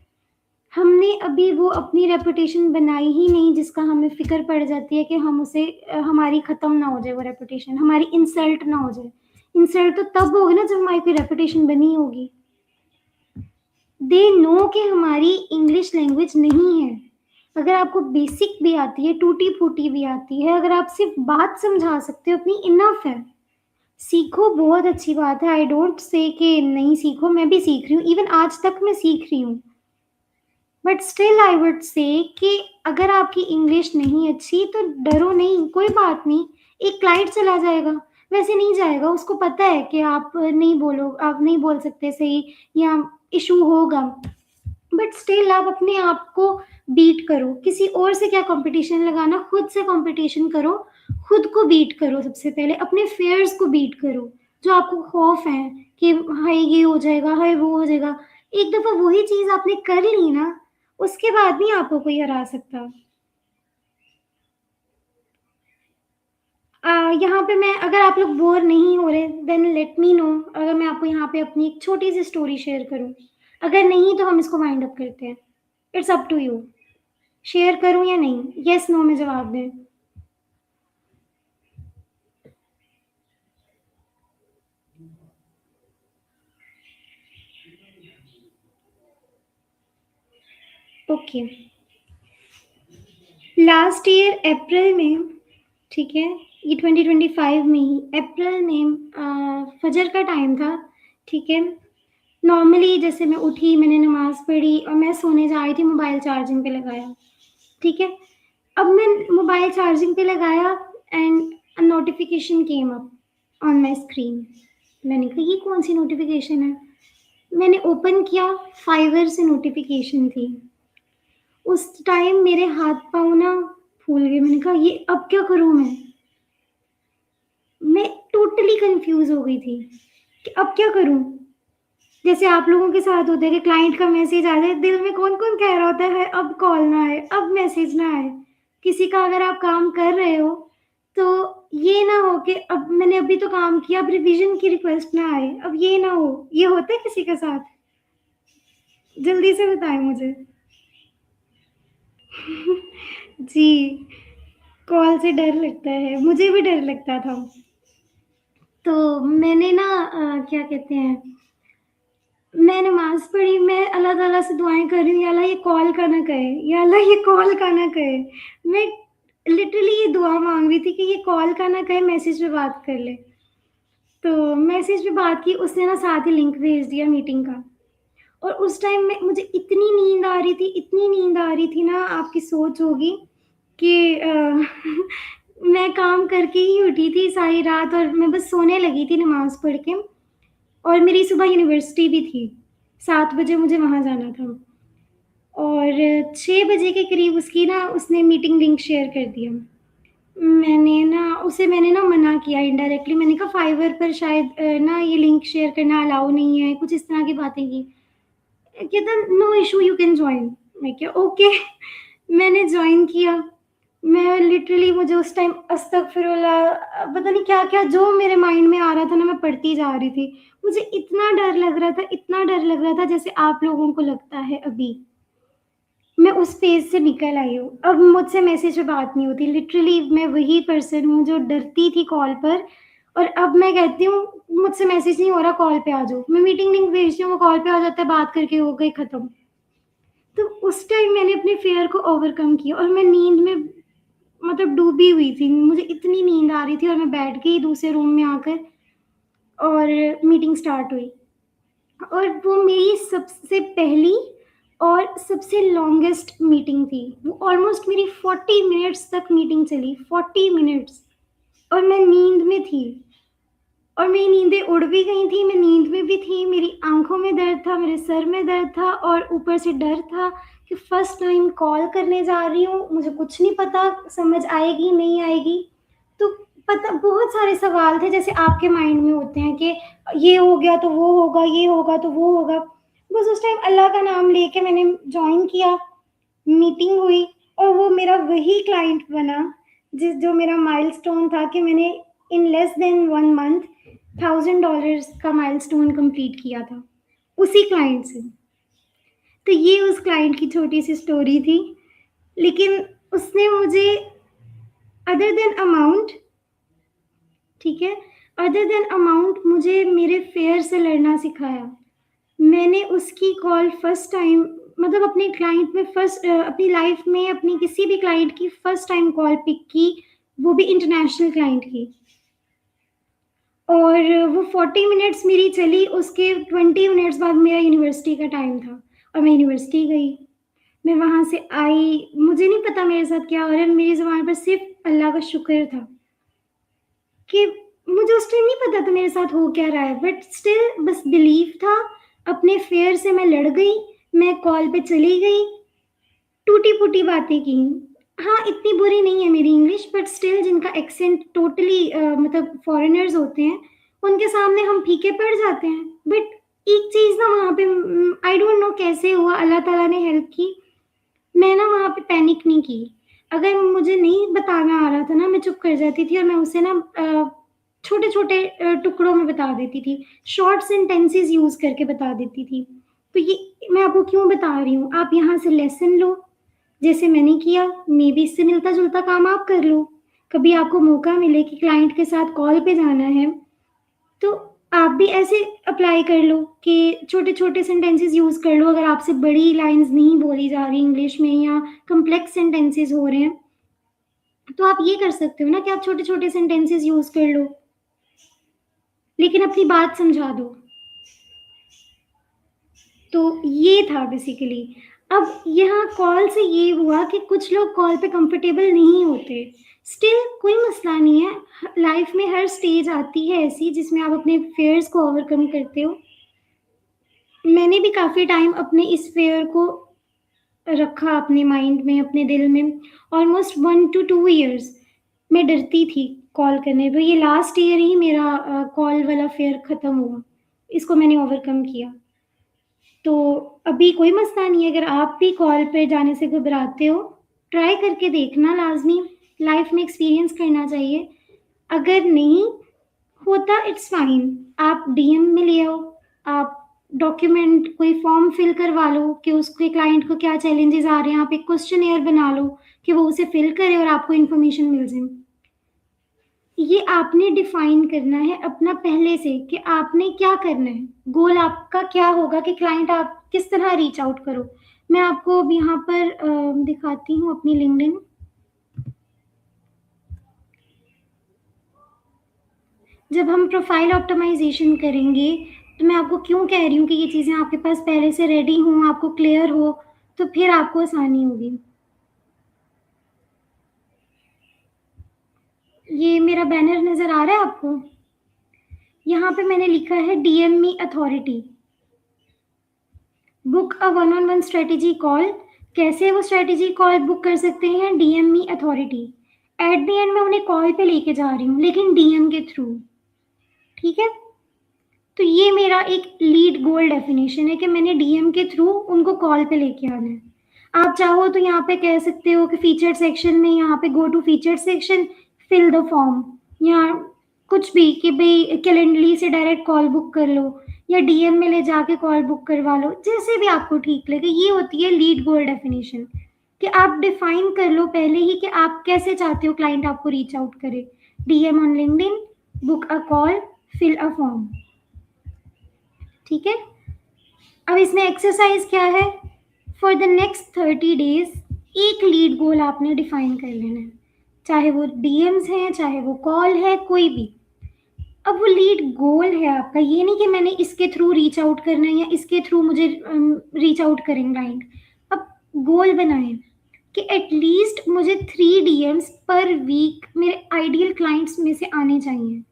हमने अभी वो अपनी रेपुटेशन बनाई ही नहीं जिसका हमें फ़िक्र पड़ जाती है कि हम उसे हमारी ख़त्म ना हो जाए वो रेपुटेशन, हमारी इंसल्ट ना हो जाए। इंसल्ट तो तब होगी ना जब हमारी कोई रेपुटेशन बनी होगी। दे नो कि हमारी इंग्लिश लैंग्वेज नहीं है। अगर आपको बेसिक भी आती है, टूटी-फूटी भी आती है, अगर आप सिर्फ़ बात समझा सकते हो अपनी, इनफ है। सीखो, बहुत अच्छी बात है, आई डोंट से कि नहीं सीखो, मैं भी सीख रही हूँ, इवन आज तक मैं सीख रही हूँ। But still I would say कि अगर आपकी इंग्लिश नहीं अच्छी तो डरो नहीं, कोई बात नहीं, एक क्लाइंट चला जाएगा, वैसे नहीं जाएगा, उसको पता है कि आप नहीं बोल सकते सही या इश्यू होगा। बट स्टिल आप अपने आप को बीट करो, किसी और से क्या कॉम्पिटिशन लगाना, खुद से कॉम्पिटिशन करो, खुद को बीट करो सबसे पहले, अपने फेयर्स को बीट करो, जो आपको खौफ है कि हाय ये हो जाएगा, हाय वो हो जाएगा। एक दफ़ा वही चीज़ आपने कर ली ना, उसके बाद नहीं आपको कोई हरा सकता। यहाँ पे मैं अगर आप लोग बोर नहीं हो रहे देन लेट मी नो, अगर मैं आपको यहाँ पे अपनी एक छोटी-सी स्टोरी शेयर करूँ। अगर नहीं तो हम इसको वाइंड अप करते हैं। It's up to you. Share करूँ या नहीं? येस नो में जवाब दें। ओके। लास्ट ईयर अप्रैल में, ठीक है, ये 2025 में ही अप्रैल में फजर का टाइम था, ठीक है। नॉर्मली जैसे मैं उठी, मैंने नमाज़ पढ़ी और मैं सोने जा रही थी, मोबाइल चार्जिंग पे लगाया, ठीक है। अब मैं मोबाइल चार्जिंग पे लगाया and a notification came up on my screen. मैंने कहा ये कौन सी नोटिफिकेशन है? मैंने ओपन किया, फाइवर से नोटिफिकेशन थी। उस टाइम मेरे हाथ-पाँव ना फूल गए। मैंने कहा ये अब क्या करूँ मैं? मैं टोटली कन्फ्यूज़ हो गई थी कि अब क्या करूँ? जैसे आप लोगों के साथ होता है कि क्लाइंट का मैसेज आ जाए, दिल में कौन-कौन कह रहा होता है अब कॉल ना आए, अब मैसेज ना आए। किसी का अगर आप काम कर रहे हो, तो ये ना हो कि अब मैंने अभी तो काम किया, अब रिविज़न की रिक्वेस्ट ना आए, अब ये ना हो। ये होता है किसी के साथ? जल्दी से बताएँ मुझे। जी, कॉल से डर लगता है, मुझे भी डर लगता था। तो मैंने ना क्या कहते हैं, मैं नमाज़ पढ़ी, मैं अल्लाह ताला से दुआएँ कर रही हूँ, या अल्लाह ये कॉल का ना कहे, या अल्लाह ये कॉल का ना कहे। मैं लिटरली ये दुआ माँग रही थी कि ये कॉल का ना कहे, मैसेज पे बात कर ले। तो मैसेज पे बात की, उसने ना साथ ही लिंक भेज दिया मीटिंग का। और उस टाइम में मुझे इतनी नींद आ रही थी, इतनी नींद आ रही थी ना, आपकी सोच होगी कि मैं काम करके ही उठी थी सारी रात और मैं बस सोने लगी थी नमाज़ पढ़ के, और मेरी सुबह यूनिवर्सिटी भी थी, 7 बजे मुझे वहाँ जाना था और 6 बजे के करीब उसकी ना उसने मीटिंग लिंक शेयर कर दिया। मैंने ना मना किया इनडायरेक्टली, मैंने कहा फाइवर पर शायद ना ये लिंक शेयर करना अलाउ नहीं है, कुछ इस तरह की बातें की। कहता no issue you can join. मैं क्या ओके। मैंने जॉइन किया। मैं लिटरली मुझे उस टाइम अस्तगफिरुल्लाह पता नहीं क्या-क्या जो मेरे माइंड में आ रहा था ना मैं पढ़ती जा रही थी। मुझे इतना डर लग रहा था, इतना डर लग रहा था जैसे आप लोगों को लगता है अभी। मैं उस फ़ेज़ से निकल आई हूँ। अब मुझसे मैसेज पे बात नहीं होती। लिटरली मैं वही पर्सन हूँ जो डरती थी कॉल पर, और अब मैं कहती हूँ मुझसे मैसेज नहीं हो रहा, कॉल पे आ जाओ। मैं मीटिंग लिंक भेजती हूँ, वो कॉल पे आ जाता है, बात करके हो गई खत्म। तो उस टाइम मैंने अपने फ़ियर को ओवरकम किया और मैं नींद में मतलब डूबी हुई थी। मुझे इतनी नींद आ रही थी और मैं बैठ गई दूसरे रूम में आकर और मीटिंग स्टार्ट हुई। और वो मेरी सबसे पहली और सबसे लॉन्गेस्ट मीटिंग थी। वो ऑलमोस्ट मेरी 40 मिनट्स तक मीटिंग चली, 40 मिनट्स, और मैं नींद में थी और मेरी नींदें उड़ भी गई थी, मैं नींद में भी थी, मेरी आँखों में दर्द था, मेरे सर में दर्द था और ऊपर से डर था कि फर्स्ट टाइम कॉल करने जा रही हूँ, मुझे कुछ नहीं पता समझ आएगी, नहीं आएगी। तो पता बहुत सारे सवाल थे जैसे आपके माइंड में होते हैं कि ये हो गया तो वो होगा, ये होगा तो वो होगा। बस उस टाइम अल्लाह का नाम लेके मैंने जॉइन किया, मीटिंग हुई और वो मेरा वही क्लाइंट बना जो मेरा माइलस्टोन था कि मैंने इन लेस देन 1 मंथ $1000 का माइलस्टोन कंप्लीट किया था, उसी क्लाइंट से। तो ये उस क्लाइंट की छोटी-सी स्टोरी थी, लेकिन उसने मुझे अदर देन अमाउंट, ठीक है? अदर देन अमाउंट मुझे मेरे फ़ियर से लड़ना सिखाया। मैंने उसकी कॉल फर्स्ट टाइम मतलब अपने क्लाइंट में अपनी लाइफ में अपनी किसी भी क्लाइंट की फर्स्ट टाइम कॉल पिक की, वो भी इंटरनेशनल क्लाइंट की। और वो 40 मिनट्स मेरी चली, उसके 20 मिनट्स बाद मेरा यूनिवर्सिटी का टाइम था और मैं यूनिवर्सिटी गई। मैं वहाँ से आई, मुझे नहीं पता मेरे साथ क्या हो रहा है, मेरी ज़ुबान पर सिर्फ़ अल्लाह का शुक्र था कि मुझे उस टाइम नहीं पता था मेरे साथ हो क्या रहा है, बट स्टिल बस बिलीव था। अपने फ़ियर से मैं लड़ गई, मैं कॉल पे चली गई, टूटी-फूटी बातें की। हाँ, इतनी बुरी नहीं है मेरी इंग्लिश, बट स्टिल जिनका एक्सेंट टोटली मतलब फ़ॉरेनर्स होते हैं, उनके सामने हम फीके पड़ जाते हैं। बट एक चीज़ ना वहाँ पे आई डोंट नो कैसे हुआ, अल्लाह ताला ने हेल्प की। मैं ना वहाँ पे पैनिक नहीं की। अगर मुझे नहीं बताना आ रहा था ना, मैं चुप कर जाती थी और मैं उसे ना छोटे-छोटे टुकड़ों में बता देती थी। शॉर्ट सेंटेंसेस यूज़ करके बता देती थी। तो ये मैं आपको क्यों बता रही हूँ, आप यहाँ से लेसन लो, जैसे मैंने किया, मेबी इससे मिलता-जुलता काम आप कर लो। कभी आपको मौका मिले कि क्लाइंट के साथ कॉल पे जाना है, तो आप भी ऐसे अप्लाई कर लो कि छोटे-छोटे सेंटेंसेस यूज़ कर लो। अगर आपसे बड़ी लाइन्स नहीं बोली जा रही इंग्लिश में या कॉम्प्लेक्स सेंटेंसेस हो रहे हैं, तो आप ये कर सकते हो ना कि आप छोटे-छोटे सेंटेंसेस यूज़ कर लो, लेकिन अपनी बात समझा दो। तो ये था बेसिकली। अब यहाँ कॉल से ये हुआ कि कुछ लोग कॉल पे कंफर्टेबल नहीं होते। स्टिल कोई मसला नहीं है, लाइफ में हर स्टेज आती है ऐसी जिसमें आप अपने फ़ियर्स को ओवरकम करते हो। मैंने भी काफ़ी टाइम अपने इस फ़ियर को रखा अपने माइंड में, अपने दिल में। ऑलमोस्ट 1 टू 2 इयर्स मैं डरती थी कॉल करने पे। ये लास्ट ईयर ही मेरा कॉल वाला फ़ियर ख़त्म हुआ। इसको मैंने ओवरकम किया। तो अभी कोई मसला नहीं है, अगर आप भी कॉल पे जाने से घबराते हो, ट्राई करके देखना लाज़मी, लाइफ़ में एक्सपीरियंस करना चाहिए। अगर नहीं होता इट्स फाइन, आप डीएम में ले आओ, आप डॉक्यूमेंट कोई फॉर्म फिल करवा लो कि उसके क्लाइंट को क्या चैलेंजेस आ रहे हैं, आप एक क्वेश्चनेयर बना लो कि वो उसे फिल करे और आपको इन्फॉर्मेशन मिल जाए। ये आपने डिफाइन करना है अपना पहले से कि आपने क्या करना है, गोल आपका क्या होगा कि क्लाइंट आप किस तरह रीच आउट करो। मैं आपको अब यहाँ पर दिखाती हूँ अपनी लिंक्डइन। जब हम प्रोफाइल ऑप्टिमाइज़ेशन करेंगे, तो मैं आपको क्यों कह रही हूँ कि ये चीज़ें आपके पास पहले से रेडी हों, आपको क्लियर हो, तो फिर आपको आसानी होगी। ये मेरा बैनर नज़र आ रहा है आपको? यहाँ पे मैंने लिखा है DM me authority. Book a one on one strategy call. कैसे वो स्ट्रेटेजी कॉल बुक कर सकते हैं? DM me authority. At the end मैं उन्हें कॉल पे लेके जा रही हूँ, लेकिन डीएम के थ्रू। ठीक है? तो ये मेरा एक लीड गोल डेफिनेशन है कि मैंने डीएम के थ्रू उनको कॉल पे लेके आना है। आप चाहो तो यहाँ पे कह सकते हो कि फीचर्ड सेक्शन में यहाँ पे go to featured section, fill the form, या कुछ भी कि भाई कैलेंडली से डायरेक्ट कॉल बुक कर लो या डीएम में ले जाके कॉल बुक करवा लो, जैसे भी आपको ठीक लगे। ये होती है लीड गोल डेफिनेशन कि आप डिफाइन कर लो पहले ही कि आप कैसे चाहते हो क्लाइंट आपको रीच आउट करे। DM on LinkedIn, book a call, fill a form. ठीक है? अब इसमें एक्सरसाइज क्या है? फॉर द नेक्स्ट 30 डेज एक लीड गोल आपने डिफाइन कर लेना है, चाहे वो डीएम्स हैं, चाहे वो कॉल है, कोई भी। अब वो लीड गोल है आपका, ये नहीं कि मैंने इसके थ्रू रीच आउट करना है या इसके थ्रू मुझे रीच आउट करेंगे क्लाइंट। अब गोल बनाएं कि एटलीस्ट मुझे 3 डीएम्स पर वीक मेरे आइडियल क्लाइंट्स में से आने चाहिए।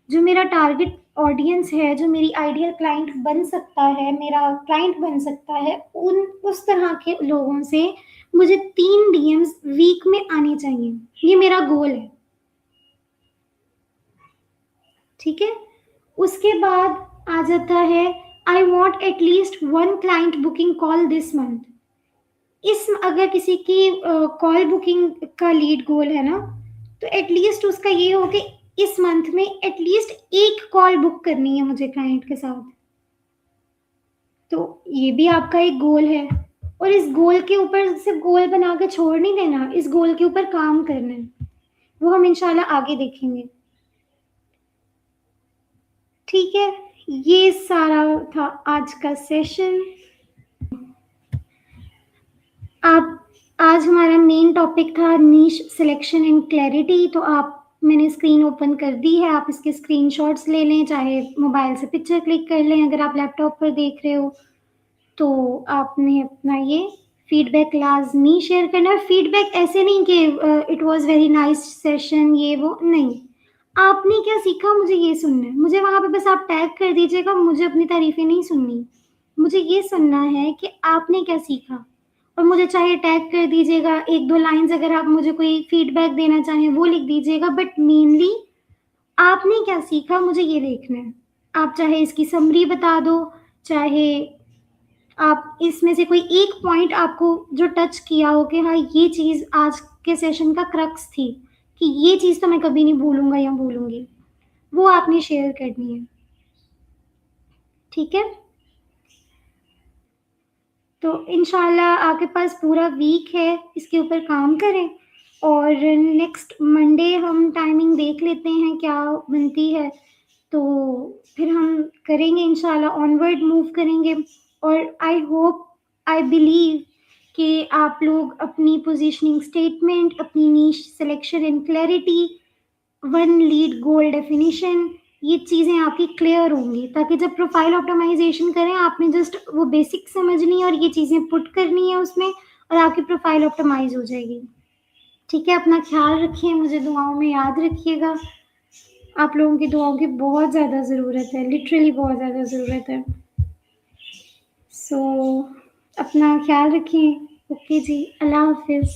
जो मेरा टारगेट ऑडियंस है, जो मेरी आइडियल क्लाइंट बन सकता है, मेरा क्लाइंट बन सकता है, उन उस तरह के लोगों से मुझे 3 डीएम्स वीक में आने चाहिए। ये मेरा गोल है। ठीक है? उसके बाद आ जाता है I want at least 1 client booking call this month. इस अगर किसी की कॉल बुकिंग का लीड गोल है ना, तो एटलीस्ट उसका ये हो कि इस मंथ में एटलीस्ट एक कॉल बुक करनी है मुझे क्लाइंट के साथ। तो ये भी आपका एक गोल है। और इस गोल के ऊपर सिर्फ गोल बना के छोड़ नहीं देना, इस गोल के ऊपर काम करना है। वो हम इंशाल्लाह आगे देखेंगे। ठीक है? ये सारा था आज का सेशन। आप आज हमारा मेन टॉपिक था नीश सिलेक्शन एंड क्लैरिटी, तो मैंने स्क्रीन ओपन कर दी है, आप इसके स्क्रीनशॉट्स ले लें, चाहे मोबाइल से पिक्चर क्लिक कर लें अगर आप लैपटॉप पर देख रहे हो। तो आपने अपना ये फीडबैक लाज़मी शेयर करना है। फीडबैक ऐसे नहीं कि it was very nice session, ये वो, नहीं। आपने क्या सीखा मुझे ये सुनना है। मुझे वहाँ पे बस आप टैग कर दीजिएगा, मुझे अपनी तारीफ़ें नहीं सुननी। मुझे ये सुनना है कि आपने क्या सीखा, और मुझे चाहे टैग कर दीजिएगा, 1-2 लाइन्स अगर आप मुझे कोई फीडबैक देना चाहें वो लिख दीजिएगा, बट मेनली आपने क्या सीखा मुझे ये देखना है। आप चाहे इसकी समरी बता दो, चाहे आप इसमें से कोई एक पॉइंट आपको जो टच किया हो कि हाँ, ये चीज़ आज के सेशन का क्रक्स थी, कि ये चीज़ तो मैं कभी नहीं भूलूँगा या भूलूँगी, वो आपने शेयर करनी है। ठीक है? तो इंशाल्लाह आपके पास पूरा वीक है, इसके ऊपर काम करें, और नेक्स्ट मंडे हम टाइमिंग देख लेते हैं क्या बनती है, तो फिर हम करेंगे इंशाल्लाह, ऑनवर्ड मूव करेंगे। और आई होप, आई बिलीव कि आप लोग अपनी पोजीशनिंग स्टेटमेंट, अपनी niche selection and clarity, one lead goal definition, ये चीज़ें आपकी क्लियर होंगी, ताकि जब प्रोफाइल ऑप्टिमाइजेशन करें आपने जस्ट वो बेसिक समझनी है और ये चीज़ें पुट करनी है उसमें, और आपकी प्रोफाइल ऑप्टिमाइज हो जाएगी। ठीक है, अपना ख्याल रखिए, मुझे दुआओं में याद रखिएगा। आप लोगों की दुआओं की बहुत ज़्यादा ज़रूरत है, लिटरली बहुत ज़्यादा ज़रूरत है। सो अपना ख्याल रखिए। ओके जी, अल्लाह हाफिज़।